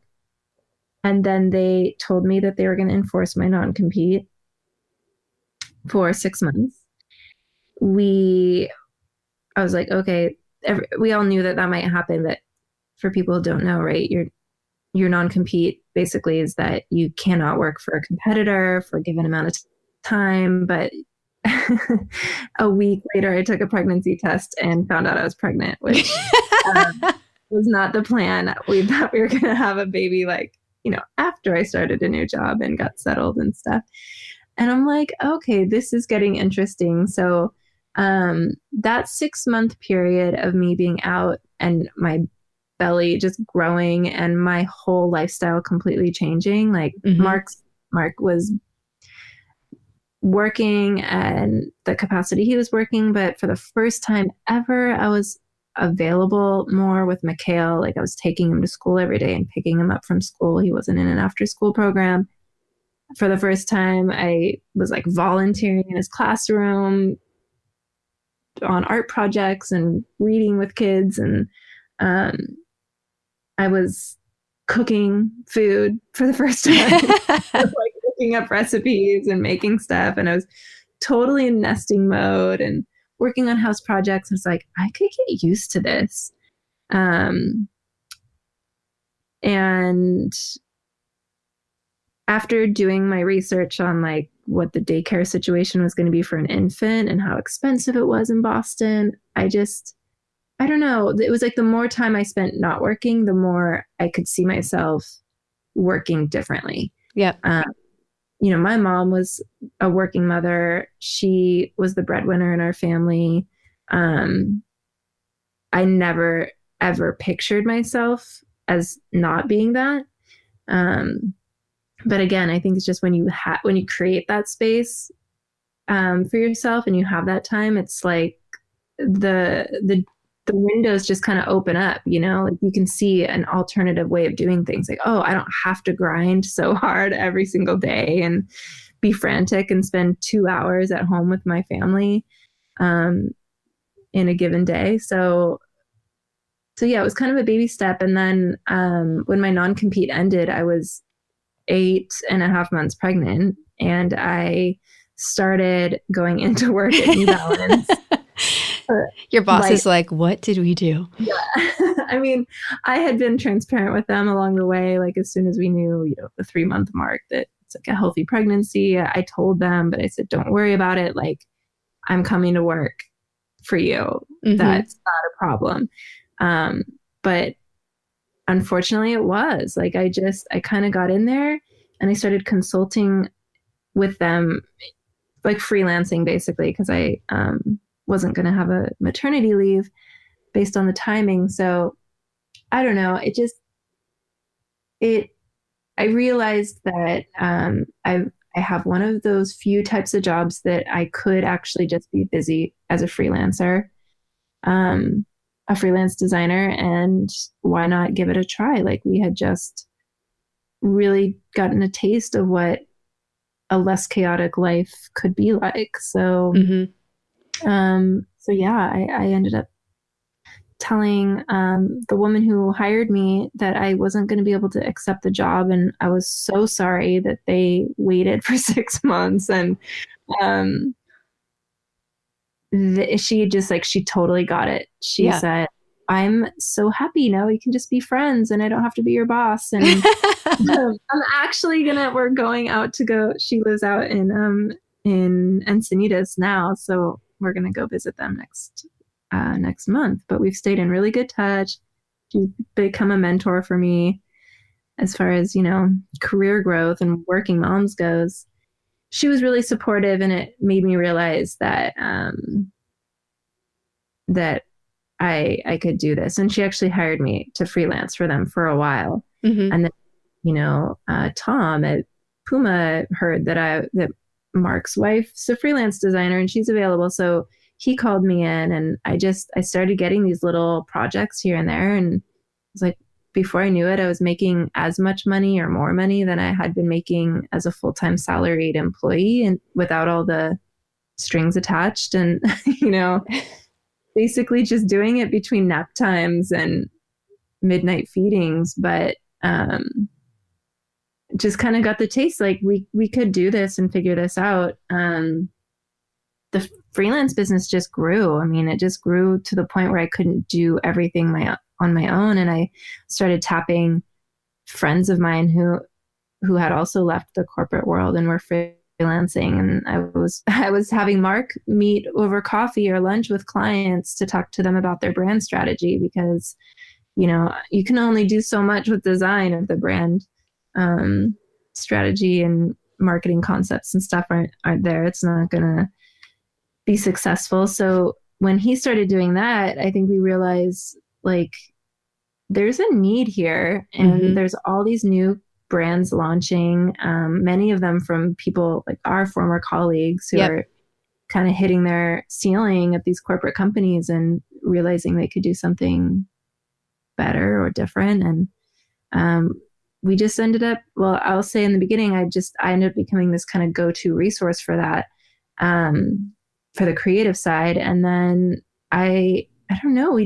Speaker 1: And then they told me that they were going to enforce my non-compete for 6 months. I was like, okay, we all knew that might happen, but for people who don't know, right, your non-compete basically is that you cannot work for a competitor for a given amount of time, but a week later, I took a pregnancy test and found out I was pregnant, which was not the plan. We thought we were going to have a baby, like, after I started a new job and got settled and stuff. And I'm like, okay, this is getting interesting. So that 6-month period of me being out and my belly just growing and my whole lifestyle completely changing, like Mark was working and the capacity he was working, but for the first time ever, I was available more with Mikhail. Like I was taking him to school every day and picking him up from school. He wasn't in an after school program. For the first time, I was like volunteering in his classroom on art projects and reading with kids. And I was cooking food for the first time, like looking up recipes and making stuff. And I was totally in nesting mode and working on house projects. It's like, I could get used to this. And after doing my research on like what the daycare situation was going to be for an infant and how expensive it was in Boston, I don't know. It was like the more time I spent not working, the more I could see myself working differently.
Speaker 2: Yeah.
Speaker 1: My mom was a working mother. She was the breadwinner in our family. I never, ever pictured myself as not being that. But again, I think it's just when you create that space for yourself and you have that time, it's like the windows just kind of open up, like you can see an alternative way of doing things. Like, oh, I don't have to grind so hard every single day and be frantic and spend 2 hours at home with my family in a given day. So yeah, it was kind of a baby step. And then when my non-compete ended, I was 8.5 months pregnant, and I started going into work at New Balance.
Speaker 2: Your boss is like, what did we do?
Speaker 1: Yeah. I mean, I had been transparent with them along the way. Like as soon as we knew, the 3-month mark that it's like a healthy pregnancy, I told them, but I said, don't worry about it. Like I'm coming to work for you. That's not a problem. But unfortunately it was like, I kind of got in there and I started consulting with them, like freelancing basically, because I wasn't going to have a maternity leave based on the timing. So I don't know. I realized that I have one of those few types of jobs that I could actually just be busy as a freelancer, a freelance designer, and why not give it a try? Like we had just really gotten a taste of what a less chaotic life could be like. So, so yeah, I ended up telling the woman who hired me that I wasn't going to be able to accept the job. And I was so sorry that they waited for 6 months. And she just like, she totally got it. She said, I'm so happy now we can just be friends and I don't have to be your boss. And I'm actually we're going out to go. She lives out in Encinitas now. So we're going to go visit them next month, but we've stayed in really good touch. She's become a mentor for me as far as, career growth and working moms goes. She was really supportive, and it made me realize that, that I could do this. And she actually hired me to freelance for them for a while. And then, Tom at Puma heard that Mark's wife's a freelance designer and she's available. So he called me in, and I started getting these little projects here and there. And it was like, before I knew it, I was making as much money or more money than I had been making as a full-time salaried employee, and without all the strings attached. And, basically just doing it between nap times and midnight feedings. But just kind of got the taste, like we could do this and figure this out. The freelance business just grew. I mean, it just grew to the point where I couldn't do everything on my own. And I started tapping friends of mine who had also left the corporate world and were freelancing, and I was having Mark meet over coffee or lunch with clients to talk to them about their brand strategy, because you can only do so much with design if the brand strategy and marketing concepts and stuff aren't there. It's not gonna be successful. So when he started doing that, I think we realized, like, there's a need here, and there's all these new brands launching, many of them from people like our former colleagues who are kind of hitting their ceiling at these corporate companies and realizing they could do something better or different. And we just ended up, well, I'll say in the beginning, I ended up becoming this kind of go-to resource for that, for the creative side. And then I don't know,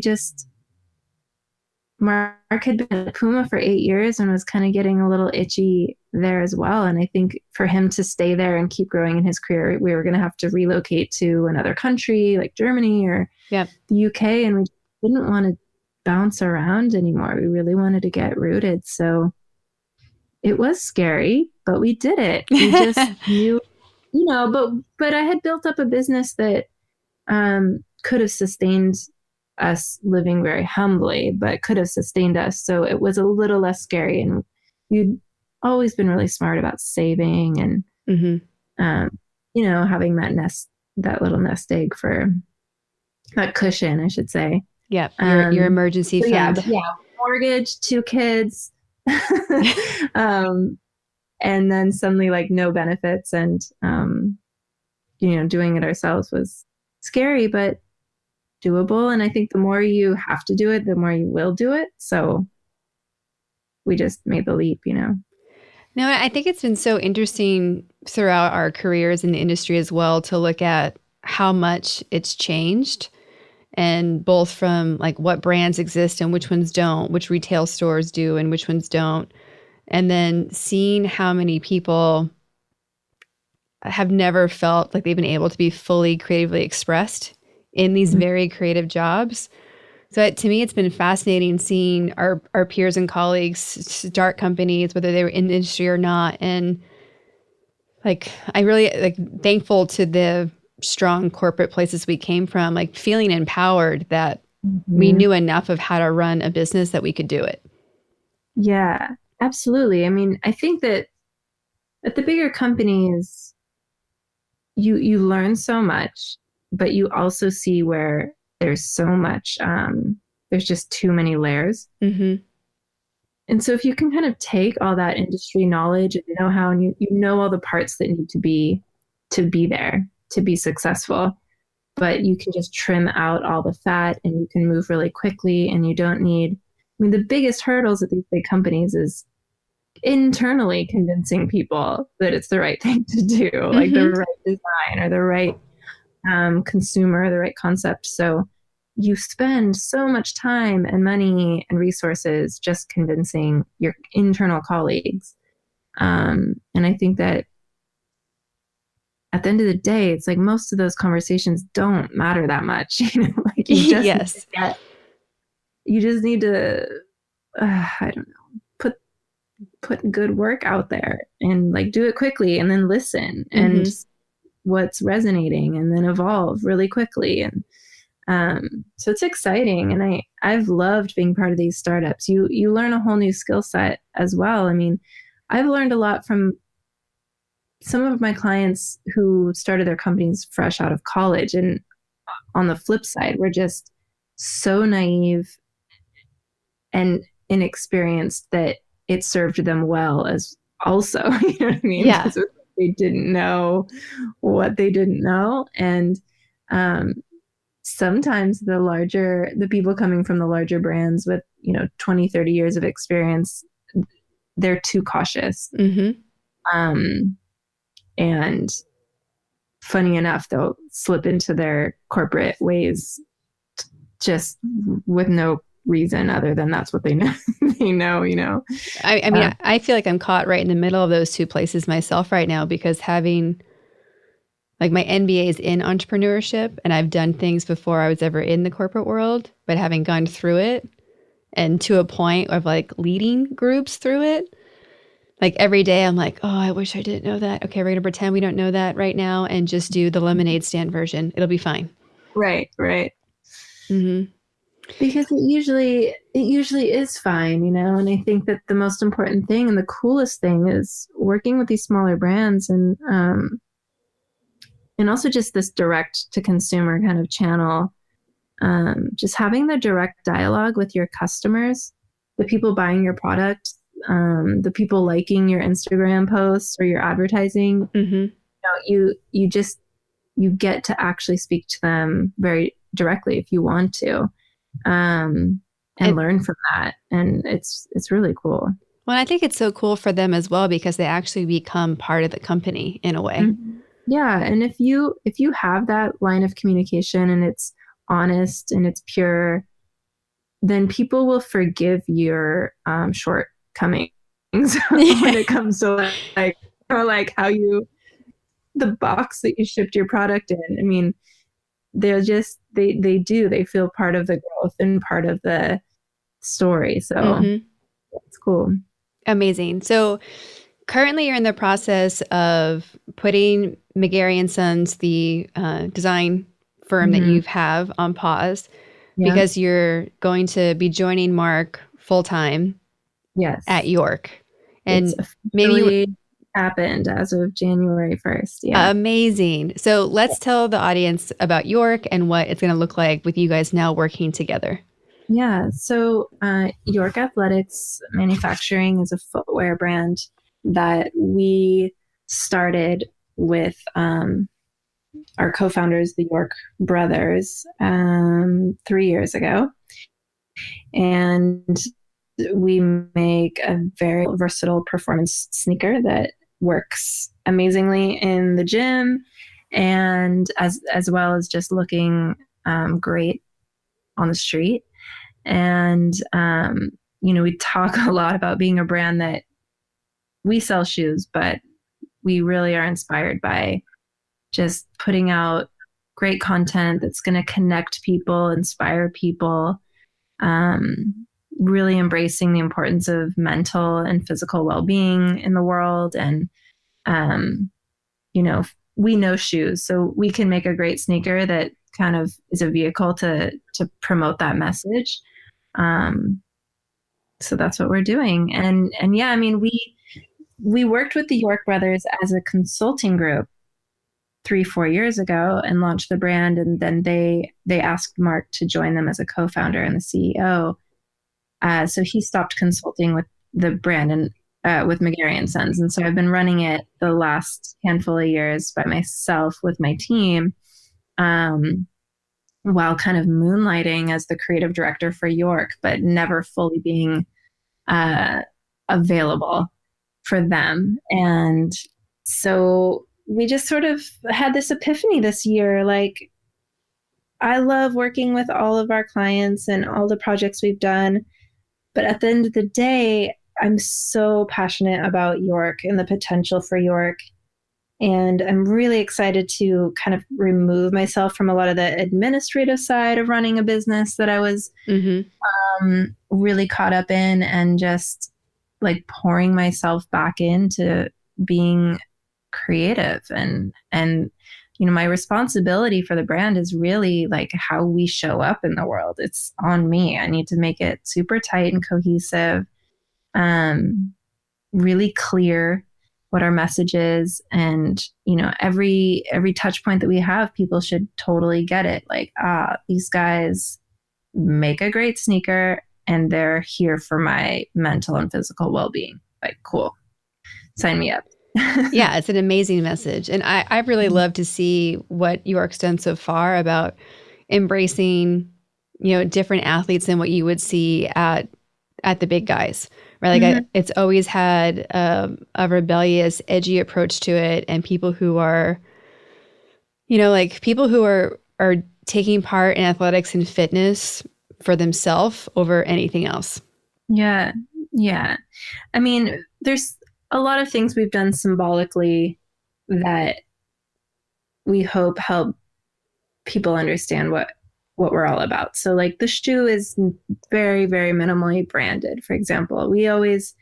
Speaker 1: Mark had been at Puma for 8 years and was kind of getting a little itchy there as well. And I think for him to stay there and keep growing in his career, we were going to have to relocate to another country like Germany or the UK. And we didn't want to bounce around anymore. We really wanted to get rooted. So it was scary, but we did it. We just knew, but I had built up a business that could have sustained us, living very humbly, but could have sustained us. So it was a little less scary. And you'd always been really smart about saving and, having that little nest egg for that cushion, I should say.
Speaker 2: Yeah. Your emergency fund.
Speaker 1: Yeah. Mortgage, 2 kids. And then suddenly, like, no benefits, and, doing it ourselves was scary, but doable. And I think the more you have to do it, the more you will do it. So we just made the leap, No,
Speaker 2: I think it's been so interesting throughout our careers in the industry as well to look at how much it's changed, and both from like what brands exist and which ones don't, which retail stores do and which ones don't. And then seeing how many people have never felt like they've been able to be fully creatively expressed in these very creative jobs. So to me, it's been fascinating seeing our peers and colleagues start companies, whether they were in the industry or not. And like, I really thankful to the strong corporate places we came from, like feeling empowered that we knew enough of how to run a business that we could do it.
Speaker 1: Yeah, absolutely. I mean, I think that at the bigger companies, you learn so much, but you also see where there's so much, there's just too many layers. And so if you can kind of take all that industry knowledge and know-how, and you know all the parts that need to be there to be successful, but you can just trim out all the fat and you can move really quickly, and you don't need, the biggest hurdles at these big companies is internally convincing people that it's the right thing to do, like the right design or the right consumer, the right concept. So you spend so much time and money and resources just convincing your internal colleagues. And I think that at the end of the day, it's like most of those conversations don't matter that much. Like you just need to, I don't know, put good work out there and like do it quickly, and then listen and what's resonating, and then evolve really quickly. And so it's exciting, and I've loved being part of these startups. You learn a whole new skill set as well. I mean, I've learned a lot from some of my clients who started their companies fresh out of college, and on the flip side, we're just so naive and inexperienced that it served them well as also, you know what I mean?
Speaker 2: Yeah.
Speaker 1: They didn't know what they didn't know. And sometimes the people coming from the larger brands with, 20, 30 years of experience, they're too cautious. And funny enough, they'll slip into their corporate ways just with no reason other than that's what they know. I mean,
Speaker 2: I feel like I'm caught right in the middle of those two places myself right now, because having like my MBA is in entrepreneurship, and I've done things before I was ever in the corporate world, but having gone through it and to a point of like leading groups through it, Like every day I'm like, oh, I wish I didn't know that. Okay, we're going to pretend we don't know that right now and just do the lemonade stand version. It'll be fine.
Speaker 1: Right, right.
Speaker 2: Mm-hmm.
Speaker 1: Because it usually is fine, and I think that the most important thing and the coolest thing is working with these smaller brands and also just this direct to consumer kind of channel. Just having the direct dialogue with your customers, the people buying your product, the people liking your Instagram posts or your advertising.
Speaker 2: Mm-hmm.
Speaker 1: You get to actually speak to them very directly if you want to, and learn from that. And it's really cool.
Speaker 2: Well, I think it's so cool for them as well because they actually become part of the company in a way.
Speaker 1: Mm-hmm. Yeah, and if you have that line of communication and it's honest and it's pure, then people will forgive your shortcomings when it comes to like how the box that you shipped your product in. I mean, they're just they feel part of the growth and part of the story. So it's cool.
Speaker 2: Amazing. So currently you're in the process of putting McGarry and Sons, the design firm that you have, on pause because you're going to be joining Mark full-time at York. And
Speaker 1: it's
Speaker 2: maybe
Speaker 1: happened as of January 1st. Yeah.
Speaker 2: Amazing. So let's tell the audience about York and what it's going to look like with you guys now working together.
Speaker 1: Yeah. So York Athletics Manufacturing is a footwear brand that we started with our co-founders, the York brothers, 3 years ago. And we make a very versatile performance sneaker that works amazingly in the gym and as well as just looking great on the street. And, we talk a lot about being a brand that we sell shoes, but we really are inspired by just putting out great content that's going to connect people, inspire people, really embracing the importance of mental and physical well-being in the world. And, we know shoes, so we can make a great sneaker that kind of is a vehicle to promote that message. So that's what we're doing. And yeah, I mean, we worked with the York brothers as a consulting group 3-4 years ago and launched the brand. And then they asked Mark to join them as a co-founder and the CEO. So he stopped consulting with the brand and with McGarry and Sons. And so I've been running it the last handful of years by myself with my team, while kind of moonlighting as the creative director for York, but never fully being available for them. And so we just sort of had this epiphany this year. Like, I love working with all of our clients and all the projects we've done. But at the end of the day, I'm so passionate about York and the potential for York. And I'm really excited to kind of remove myself from a lot of the administrative side of running a business that I was really caught up in, and just like pouring myself back into being creative. And my responsibility for the brand is really like how we show up in the world. It's on me. I need to make it super tight and cohesive, really clear what our message is. And, every touch point that we have, people should totally get it. Like, these guys make a great sneaker and they're here for my mental and physical well-being. Like, cool. Sign me up.
Speaker 2: Yeah, it's an amazing message. And I really love to see what York's done so far about embracing, different athletes than what you would see at the big guys, right? Like it's always had a rebellious, edgy approach to it, and people who are, people who are taking part in athletics and fitness for themselves over anything else.
Speaker 1: Yeah. Yeah. I mean, there's a lot of things we've done symbolically that we hope help people understand what we're all about. So like the shoe is very, very minimally branded, for example. We always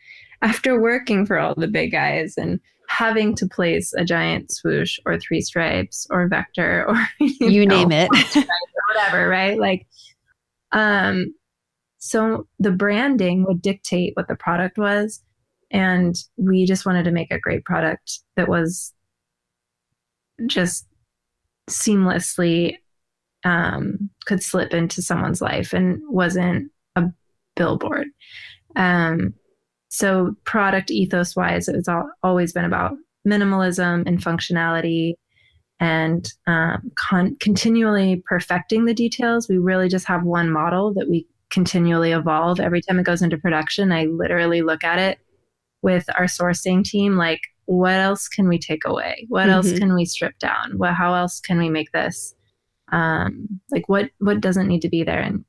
Speaker 1: after working for all the big guys and having to place a giant swoosh or three stripes or vector or
Speaker 2: You name it.
Speaker 1: or whatever, right? Like, um, so the branding would dictate what the product was, and we just wanted to make a great product that was just seamlessly could slip into someone's life and wasn't a billboard. So product ethos wise, it's always been about minimalism and functionality and continually perfecting the details. We really just have one model that we continually evolve. Every time it goes into production, I literally look at it with our sourcing team, like, what else can we take away? What else can we strip down? How else can we make this? Like what doesn't need to be there, and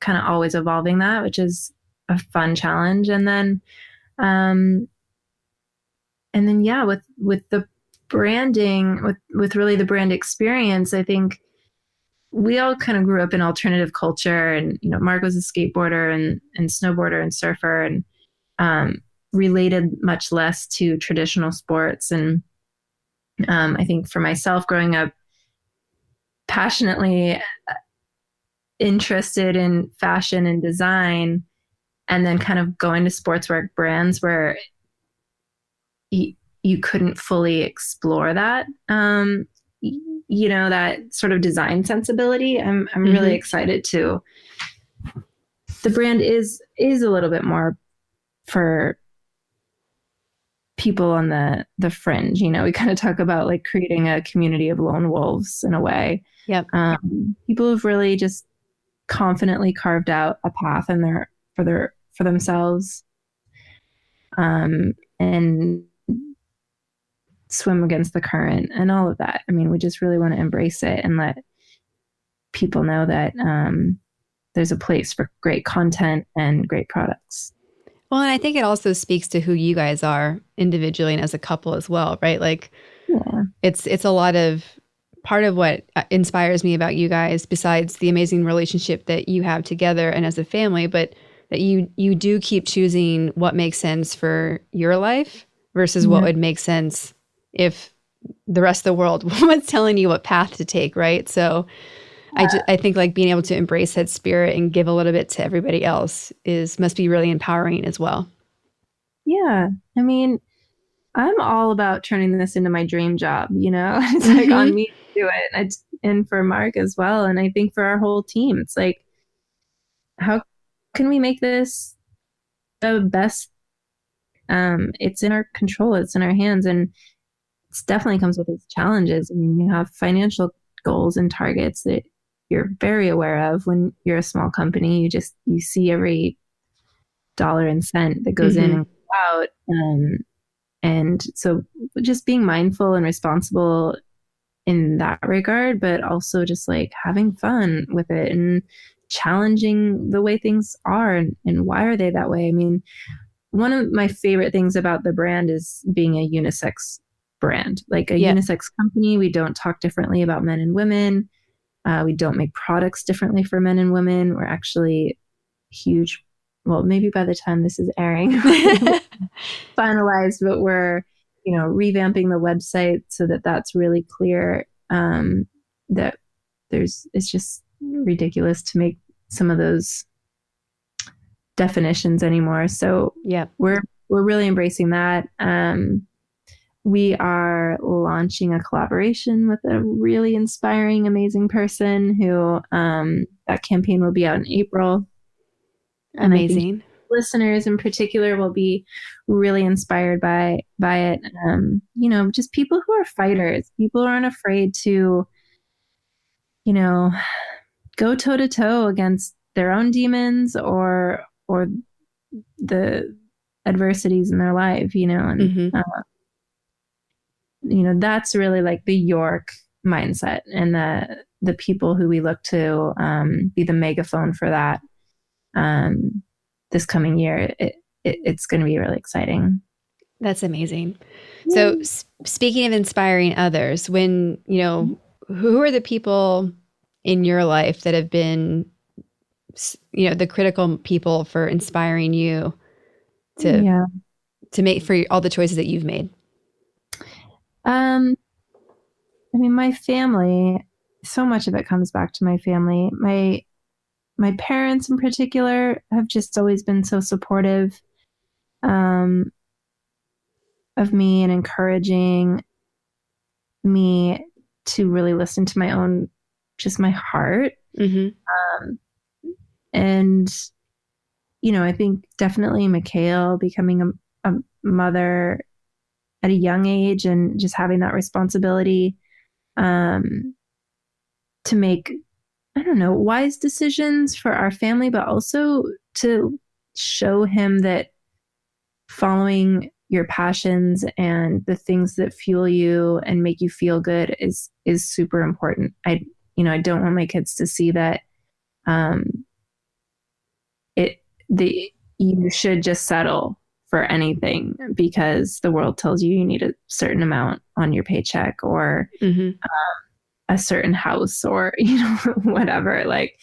Speaker 1: kind of always evolving that, which is a fun challenge. And then yeah, with the branding, with really the brand experience, I think we all kind of grew up in alternative culture, and Mark was a skateboarder and snowboarder and surfer, and related much less to traditional sports. And I think for myself, growing up passionately interested in fashion and design, and then kind of going to sportswear brands where you couldn't fully explore that, that sort of design sensibility. I'm really excited to. The brand is a little bit more for people on the fringe. We kind of talk about like creating a community of lone wolves in a way.
Speaker 2: Yep.
Speaker 1: People who've really just confidently carved out a path for themselves, and swim against the current and all of that. I mean, we just really want to embrace it and let people know that there's a place for great content and great products.
Speaker 2: Well, and I think it also speaks to who you guys are individually and as a couple as well, right? Like, yeah. It's a lot of part of what inspires me about you guys, besides the amazing relationship that you have together and as a family, but that you do keep choosing what makes sense for your life versus what would make sense if the rest of the world was telling you what path to take, right? So I think like being able to embrace that spirit and give a little bit to everybody else must be really empowering as well.
Speaker 1: Yeah. I mean, I'm all about turning this into my dream job, It's like on me to do it. And for Mark as well. And I think for our whole team, it's like, how can we make this the best? It's in our control. It's in our hands. And it definitely comes with its challenges. I mean, you have financial goals and targets that you're very aware of when you're a small company. You see every dollar and cent that goes in and out. And so just being mindful and responsible in that regard, but also just like having fun with it and challenging the way things are and why are they that way? I mean, one of my favorite things about the brand is being a unisex brand, like a unisex company. We don't talk differently about men and women. We don't make products differently for men and women. We're actually huge. Well, maybe by the time this is airing, finalized, but we're, revamping the website so that that's really clear. That it's just ridiculous to make some of those definitions anymore. So we're really embracing that. We are launching a collaboration with a really inspiring, amazing person who that campaign will be out in April. And
Speaker 2: amazing.
Speaker 1: I think listeners in particular will be really inspired by it. Just people who are fighters, people who aren't afraid to, go toe to toe against their own demons or the adversities in their life, and that's really like the York mindset, and the people who we look to be the megaphone for that. This coming year, it's going to be really exciting.
Speaker 2: That's amazing. So speaking of inspiring others, when, who are the people in your life that have been, the critical people for inspiring you to to make for all the choices that you've made?
Speaker 1: I mean, my family, so much of it comes back to my family. My parents in particular have just always been so supportive um, of me and encouraging me to really listen to my own, just my heart.
Speaker 2: Mm-hmm.
Speaker 1: And, I think definitely Mikhail becoming a mother at a young age and just having that responsibility to make, I don't know, wise decisions for our family, but also to show him that following your passions and the things that fuel you and make you feel good is super important. I don't want my kids to see that you should just settle for anything because the world tells you need a certain amount on your paycheck or
Speaker 2: Mm-hmm.
Speaker 1: a certain house or whatever. Like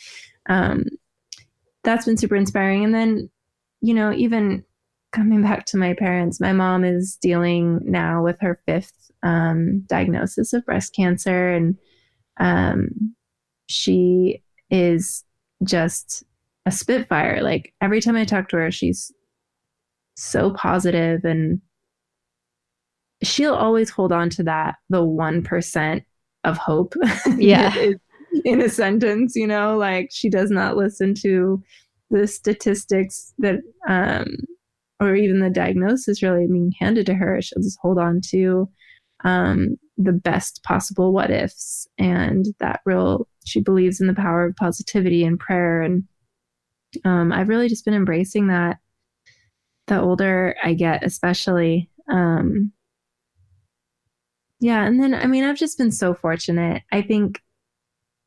Speaker 1: that's been super inspiring. And then even coming back to my parents, my mom is dealing now with her fifth diagnosis of breast cancer, and she is just a spitfire. Like every time I talk to her, she's so positive, and she'll always hold on to the 1% of hope.
Speaker 2: Yeah.
Speaker 1: In a sentence, like she does not listen to the statistics that or even the diagnosis really being handed to her. She'll just hold on to the best possible what ifs, and she believes in the power of positivity and prayer. And I've really just been embracing that the older I get, especially. Yeah. And then, I mean, I've just been so fortunate. I think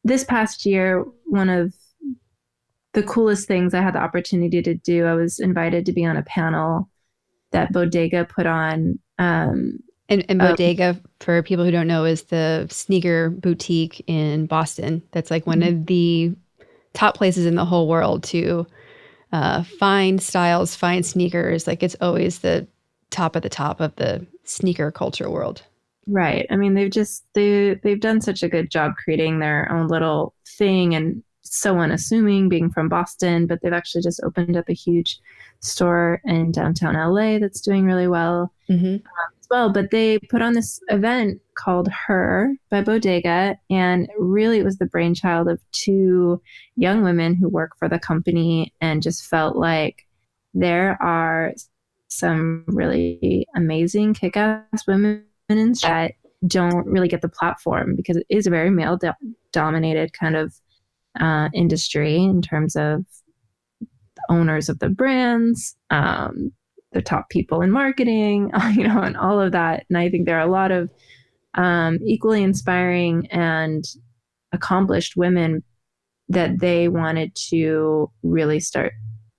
Speaker 1: this past year, one of the coolest things I had the opportunity to do, I was invited to be on a panel that Bodega put on.
Speaker 2: And Bodega, for people who don't know, is the sneaker boutique in Boston. That's like one of the top places in the whole world to find styles, find sneakers. Like it's always the top of the sneaker culture world.
Speaker 1: Right. I mean, they've done such a good job creating their own little thing, and so unassuming being from Boston, but they've actually just opened up a huge store in downtown LA that's doing really well as well. But they put on this event called Her by Bodega, and really it was the brainchild of two young women who work for the company, and just felt like there are some really amazing kick-ass women that don't really get the platform because it is a very male dominated kind of industry in terms of owners of the brands, the top people in marketing, and all of that. And I think there are a lot of equally inspiring and accomplished women that they wanted to really start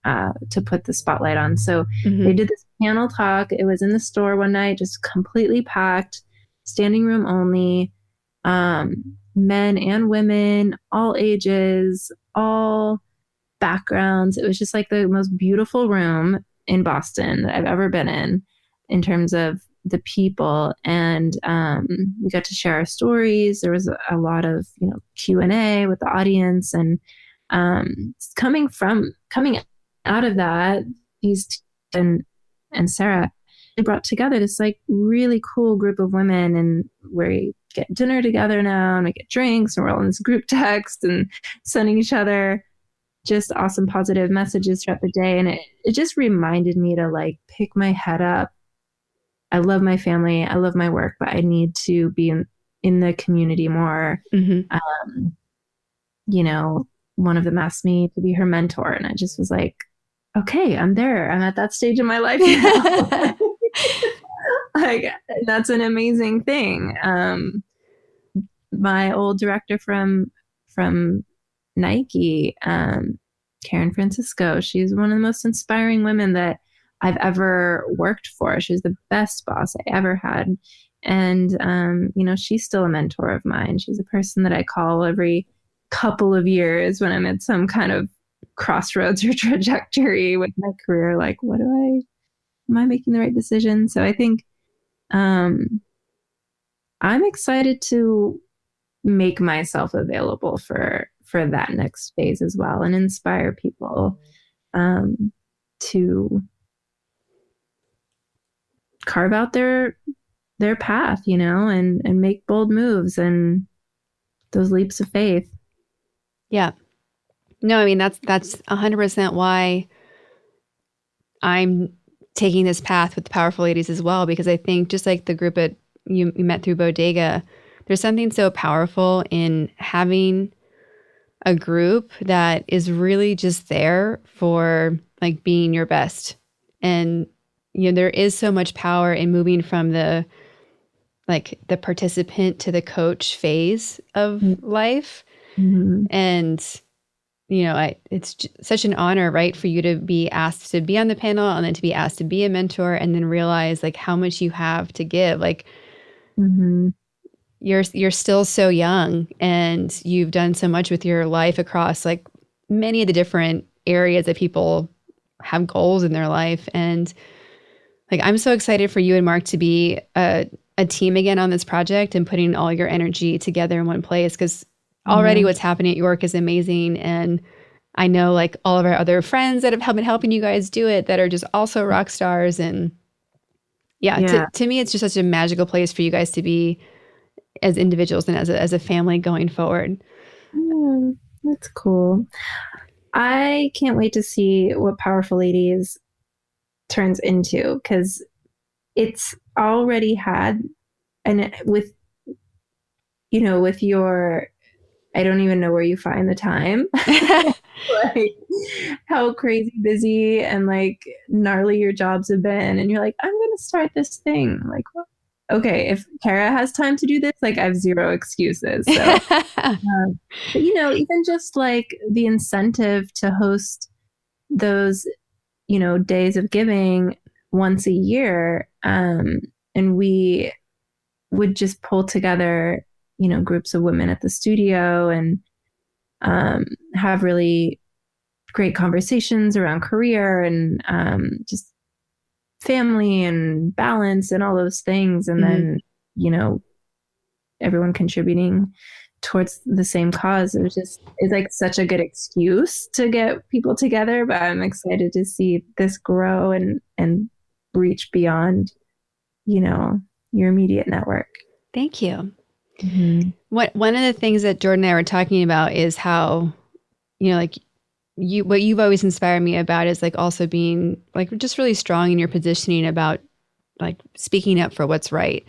Speaker 1: to put the spotlight on. So they did this panel talk. It was in the store one night, just completely packed, standing room only, men and women, all ages, all backgrounds. It was just like the most beautiful room in Boston that I've ever been in terms of the people. And we got to share our stories. There was a lot of Q&A with the audience, and coming out of that, these and Sarah, they brought together this like really cool group of women, and we get dinner together now, and we get drinks, and we're all in this group text and sending each other just awesome positive messages throughout the day. And it just reminded me to like pick my head up. I love my family, I love my work, but I need to be in the community more. One of them asked me to be her mentor, and I just was like, okay, I'm there. I'm at that stage in my life now. Like, that's an amazing thing. My old director from Nike, Karen Francisco, she's one of the most inspiring women that I've ever worked for. She was the best boss I ever had. And, she's still a mentor of mine. She's a person that I call every couple of years when I'm at some kind of crossroads or trajectory with my career. Like, what do am I making the right decision? So I think I'm excited to make myself available for that next phase as well, and inspire people to carve out their path, and make bold moves and those leaps of faith.
Speaker 2: Yeah. No, I mean, that's 100% why I'm taking this path with the Powerful Ladies as well, because I think just like the group you met through Bodega, there's something so powerful in having a group that is really just there for like being your best. And there is so much power in moving from the participant to the coach phase of life.
Speaker 1: Mm-hmm.
Speaker 2: And it's such an honor, right, for you to be asked to be on the panel and then to be asked to be a mentor and then realize like how much you have to give. Like you're still so young and you've done so much with your life across like many of the different areas that people have goals in their life. And like, I'm so excited for you and Mark to be a team again on this project and putting all your energy together in one place, because already what's happening at York is amazing. And I know like all of our other friends that have been helping you guys do it that are just also rock stars. And to me, it's just such a magical place for you guys to be as individuals and as a family going forward.
Speaker 1: Yeah, that's cool. I can't wait to see what Powerful Ladies turns into, because it's already had, and with your, I don't even know where you find the time. Like how crazy busy and like gnarly your jobs have been, and you're like, I'm gonna start this thing. Like, well, okay, if Kara has time to do this, like I have zero excuses. So but even just like the incentive to host those days of giving once a year, and we would just pull together groups of women at the studio and have really great conversations around career and just family and balance and all those things. And then, everyone contributing towards the same cause. It's like such a good excuse to get people together, but I'm excited to see this grow and reach beyond, your immediate network.
Speaker 2: Thank you. One of the things that Jordan and I were talking about is how, like what you've always inspired me about is like also being like just really strong in your positioning about like speaking up for what's right.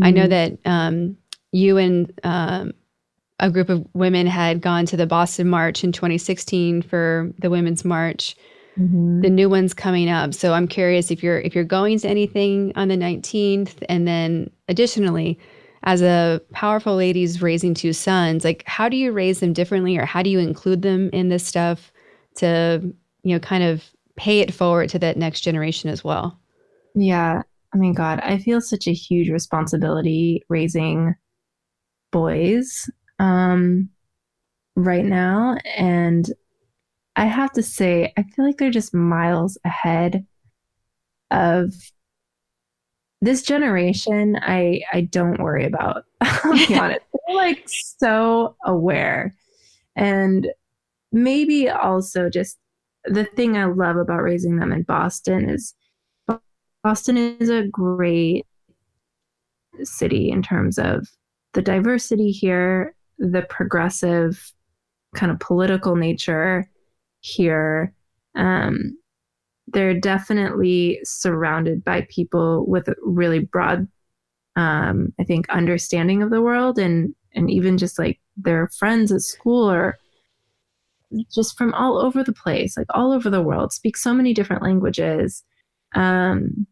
Speaker 2: I know that you and a group of women had gone to the Boston March in 2016 for the Women's March. The new one's coming up. So I'm curious if you're going to anything on the 19th, and then additionally, as a Powerful Ladies raising two sons, like how do you raise them differently, or how do you include them in this stuff to, kind of pay it forward to that next generation as well?
Speaker 1: Yeah. I mean, God, I feel such a huge responsibility raising boys right now. And I have to say, I feel like they're just miles ahead of this generation. I don't worry about. I'll be honest. They're like so aware. And maybe also just the thing I love about raising them in Boston is a great city in terms of the diversity here, the progressive kind of political nature here. They're definitely surrounded by people with a really broad, I think, understanding of the world, and even just like their friends at school are just from all over the place, like all over the world, speak so many different languages. And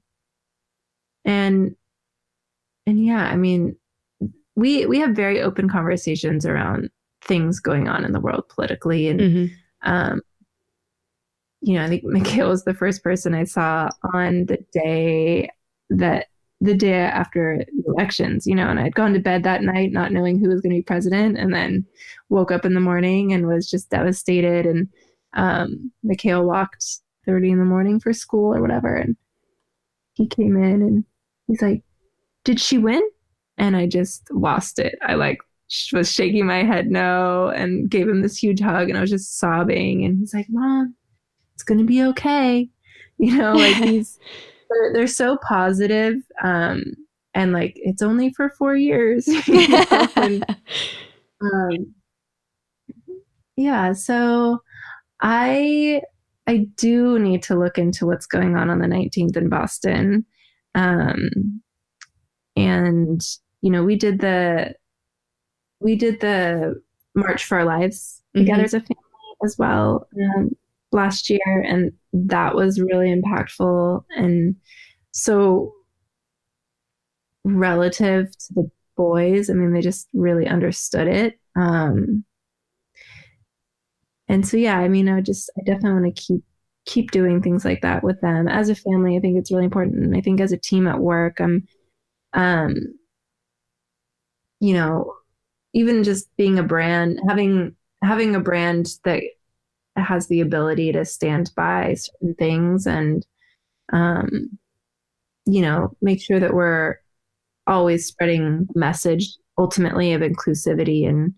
Speaker 1: yeah, I mean, we have very open conversations around things going on in the world politically. And, I think Mikhail was the first person I saw on the day after the elections, and I'd gone to bed that night not knowing who was going to be president, and then woke up in the morning and was just devastated. And Mikhail walked 30 in the morning for school or whatever. And he came in and he's like, "Did she win?" And I just lost it. I like was shaking my head no and gave him this huge hug, and I was just sobbing. And he's like, "Mom, it's gonna be okay." Like they're so positive. And like it's only for 4 years. And um, yeah, so I I do need to look into what's going on the 19th in Boston. Um, and we did the March for Our Lives together as a family as well, last year, and that was really impactful and so relative to the boys. I mean, they just really understood it. And so, yeah, I mean, I definitely want to keep doing things like that with them as a family. I think it's really important. And I think as a team at work, um, even just being a brand, having a brand that has the ability to stand by certain things and, make sure that we're always spreading the message ultimately of inclusivity and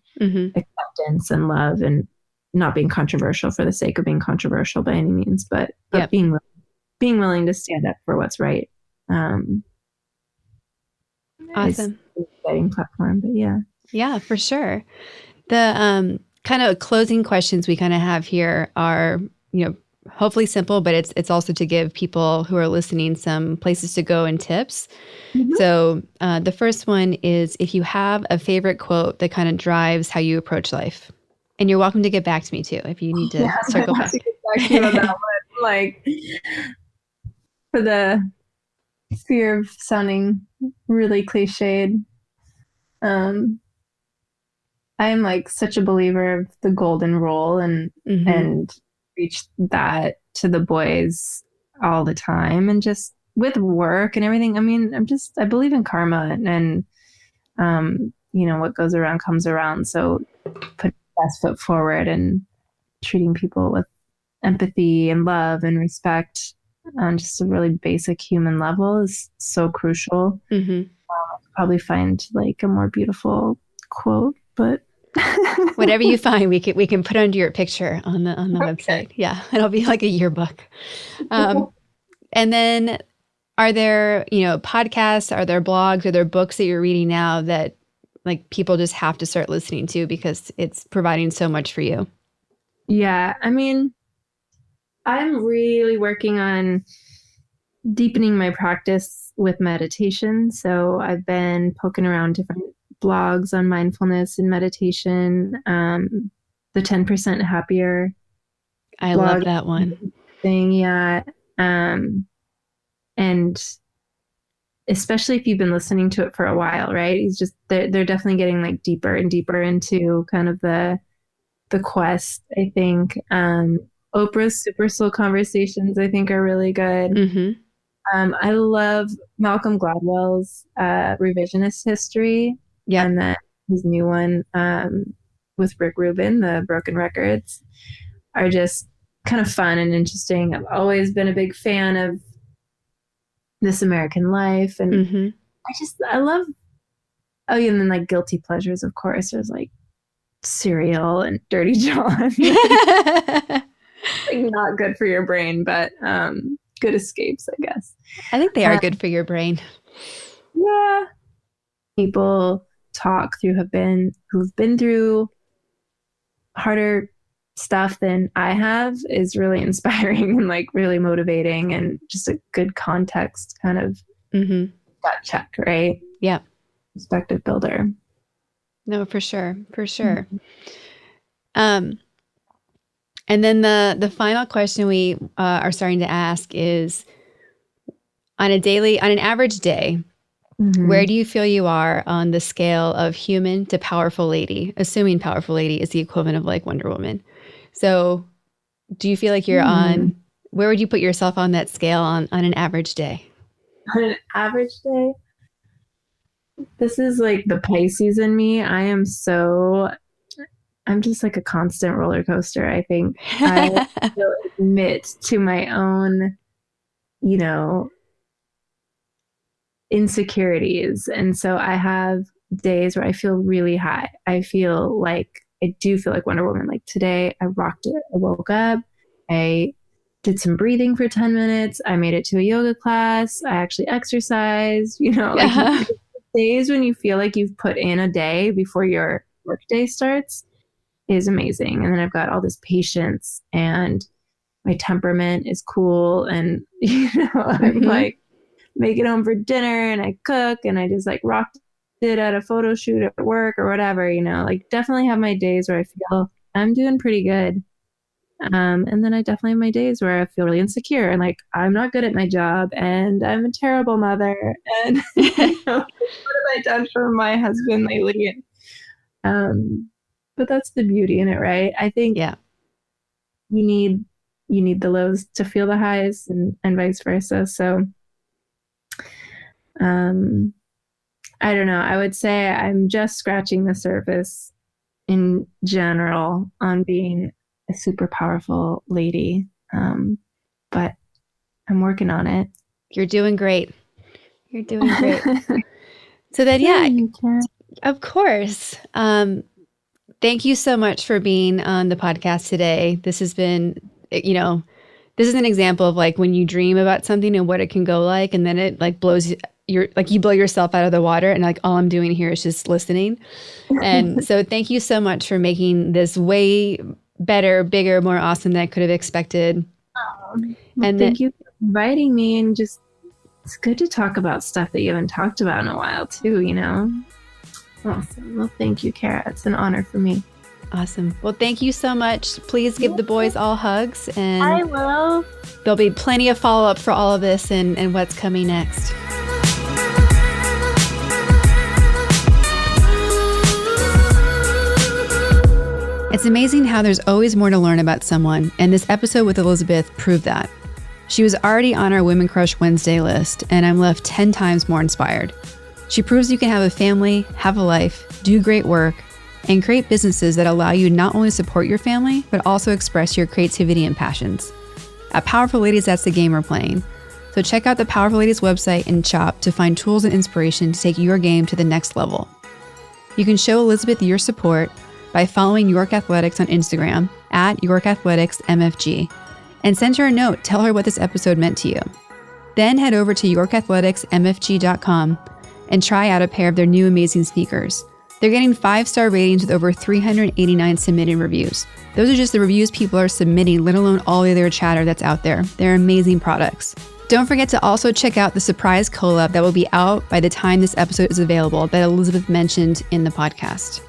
Speaker 1: acceptance and love, and not being controversial for the sake of being controversial by any means, but
Speaker 2: Yep.
Speaker 1: being willing to stand up for what's right.
Speaker 2: Awesome.
Speaker 1: It's an exciting platform, but yeah.
Speaker 2: Yeah, for sure. The kind of closing questions we kind of have here are, hopefully simple, but it's also to give people who are listening some places to go and tips. So the first one is, if you have a favorite quote that kind of drives how you approach life. And you're welcome to get back to me too if you need to circle back.
Speaker 1: To get back to you on that one. Like, for the fear of sounding really cliched, I'm like such a believer of the golden rule, and preach that to the boys all the time, and just with work and everything. I mean, I believe in karma, and what goes around comes around. So put your best foot forward and treating people with empathy and love and respect on just a really basic human level is so crucial. Probably find like a more beautiful quote, but
Speaker 2: whatever you find, we can put under your picture on the website. Yeah, it'll be like a yearbook. And then, are there podcasts? Are there blogs? Are there books that you're reading now that like people just have to start listening to because it's providing so much for you?
Speaker 1: Yeah, I mean, I'm really working on deepening my practice with meditation. So I've been poking around different blogs on mindfulness and meditation. The 10% Happier.
Speaker 2: I love that one.
Speaker 1: Thing, yeah. And especially if you've been listening to it for a while, right? They're definitely getting like deeper and deeper into kind of the quest, I think. Oprah's Super Soul Conversations, I think, are really good. I love Malcolm Gladwell's Revisionist History.
Speaker 2: Yeah.
Speaker 1: And then his new one with Rick Rubin, the Broken Records, are just kind of fun and interesting. I've always been a big fan of This American Life. And I love, oh yeah, and then like guilty pleasures, of course. There's like Serial and Dirty John. Like, not good for your brain, but good escapes, I guess.
Speaker 2: I think they are good for your brain.
Speaker 1: Yeah. People talk who've been through harder stuff than I have is really inspiring and like really motivating, and just a good context kind of gut check, right?
Speaker 2: Yeah.
Speaker 1: Perspective builder.
Speaker 2: No, for sure. For sure. And then the final question we are starting to ask is, on an average day, where do you feel you are on the scale of human to powerful lady, assuming powerful lady is the equivalent of like Wonder Woman? So do you feel like you're where would you put yourself on that scale on an average day?
Speaker 1: On an average day? This is like the Pisces in me. I'm just like a constant roller coaster, I think. I will admit to my own, insecurities. And so I have days where I feel really high. I do feel like Wonder Woman. Like today I rocked it. I woke up, I did some breathing for 10 minutes. I made it to a yoga class. I actually exercised, like days when you feel like you've put in a day before your work day starts is amazing. And then I've got all this patience and my temperament is cool. And, I'm like, make it home for dinner and I cook and I just like rocked it at a photo shoot at work or whatever, like definitely have my days where I feel I'm doing pretty good. And then I definitely have my days where I feel really insecure and like I'm not good at my job and I'm a terrible mother and what have I done for my husband lately? But that's the beauty in it, right? I think you need the lows to feel the highs and vice versa. So I don't know. I would say I'm just scratching the surface in general on being a super powerful lady. But I'm working on it.
Speaker 2: You're doing great. You're doing great. So then, of course. Thank you so much for being on the podcast today. This has been, this is an example of like when you dream about something and what it can go like, and then it like blows you blow yourself out of the water, and like all I'm doing here is just listening. And so thank you so much for making this way better, bigger, more awesome than I could have expected.
Speaker 1: And thank you for inviting me, and just it's good to talk about stuff that you haven't talked about in a while too, Awesome. Well, thank you, Kara. It's an honor for me.
Speaker 2: Awesome. Well, thank you so much. Please give the boys all hugs, and
Speaker 1: I will.
Speaker 2: There'll be plenty of follow-up for all of this and what's coming next. It's amazing how there's always more to learn about someone, and this episode with Elizabeth proved that. She was already on our Women Crush Wednesday list, and I'm left 10 times more inspired. She proves you can have a family, have a life, do great work, and create businesses that allow you not only to support your family, but also express your creativity and passions. At Powerful Ladies, that's the game we're playing. So check out the Powerful Ladies website and shop to find tools and inspiration to take your game to the next level. You can show Elizabeth your support by following York Athletics on Instagram at York Athletics MFG, and send her a note. Tell her what this episode meant to you. Then head over to yorkathleticsmfg.com and try out a pair of their new amazing sneakers. They're getting 5-star ratings with over 389 submitted reviews. Those are just the reviews people are submitting, let alone all the other chatter that's out there. They're amazing products. Don't forget to also check out the surprise collab that will be out by the time this episode is available that Elizabeth mentioned in the podcast.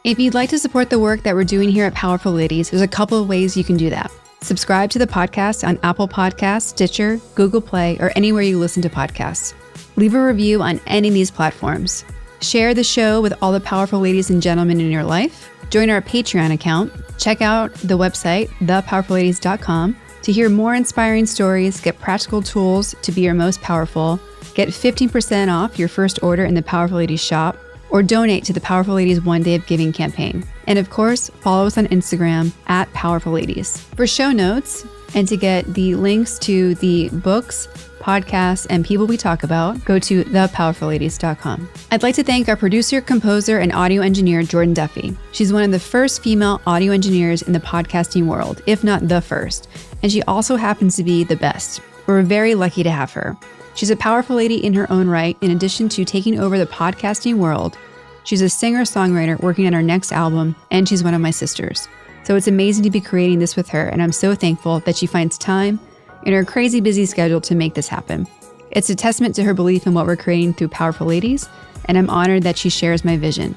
Speaker 2: If you'd like to support the work that we're doing here at Powerful Ladies, there's a couple of ways you can do that. Subscribe to the podcast on Apple Podcasts, Stitcher, Google Play, or anywhere you listen to podcasts. Leave a review on any of these platforms. Share the show with all the powerful ladies and gentlemen in your life. Join our Patreon account. Check out the website, thepowerfulladies.com, to hear more inspiring stories, get practical tools to be your most powerful, get 15% off your first order in the Powerful Ladies shop, or donate to the Powerful Ladies One Day of Giving campaign. And of course, follow us on Instagram at Powerful Ladies. For show notes and to get the links to the books, podcasts, and people we talk about, go to thepowerfulladies.com. I'd like to thank our producer, composer, and audio engineer, Jordan Duffy. She's one of the first female audio engineers in the podcasting world, if not the first, and she also happens to be the best. We're very lucky to have her. She's a powerful lady in her own right. In addition to taking over the podcasting world, she's a singer-songwriter working on her next album, and she's one of my sisters. So it's amazing to be creating this with her, and I'm so thankful that she finds time in her crazy busy schedule to make this happen. It's a testament to her belief in what we're creating through Powerful Ladies, and I'm honored that she shares my vision.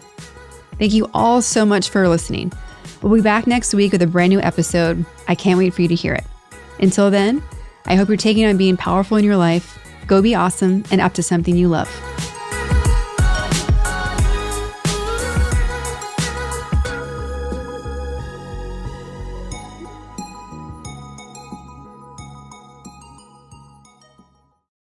Speaker 2: Thank you all so much for listening. We'll be back next week with a brand new episode. I can't wait for you to hear it. Until then, I hope you're taking on being powerful in your life. Go be awesome and up to something you love.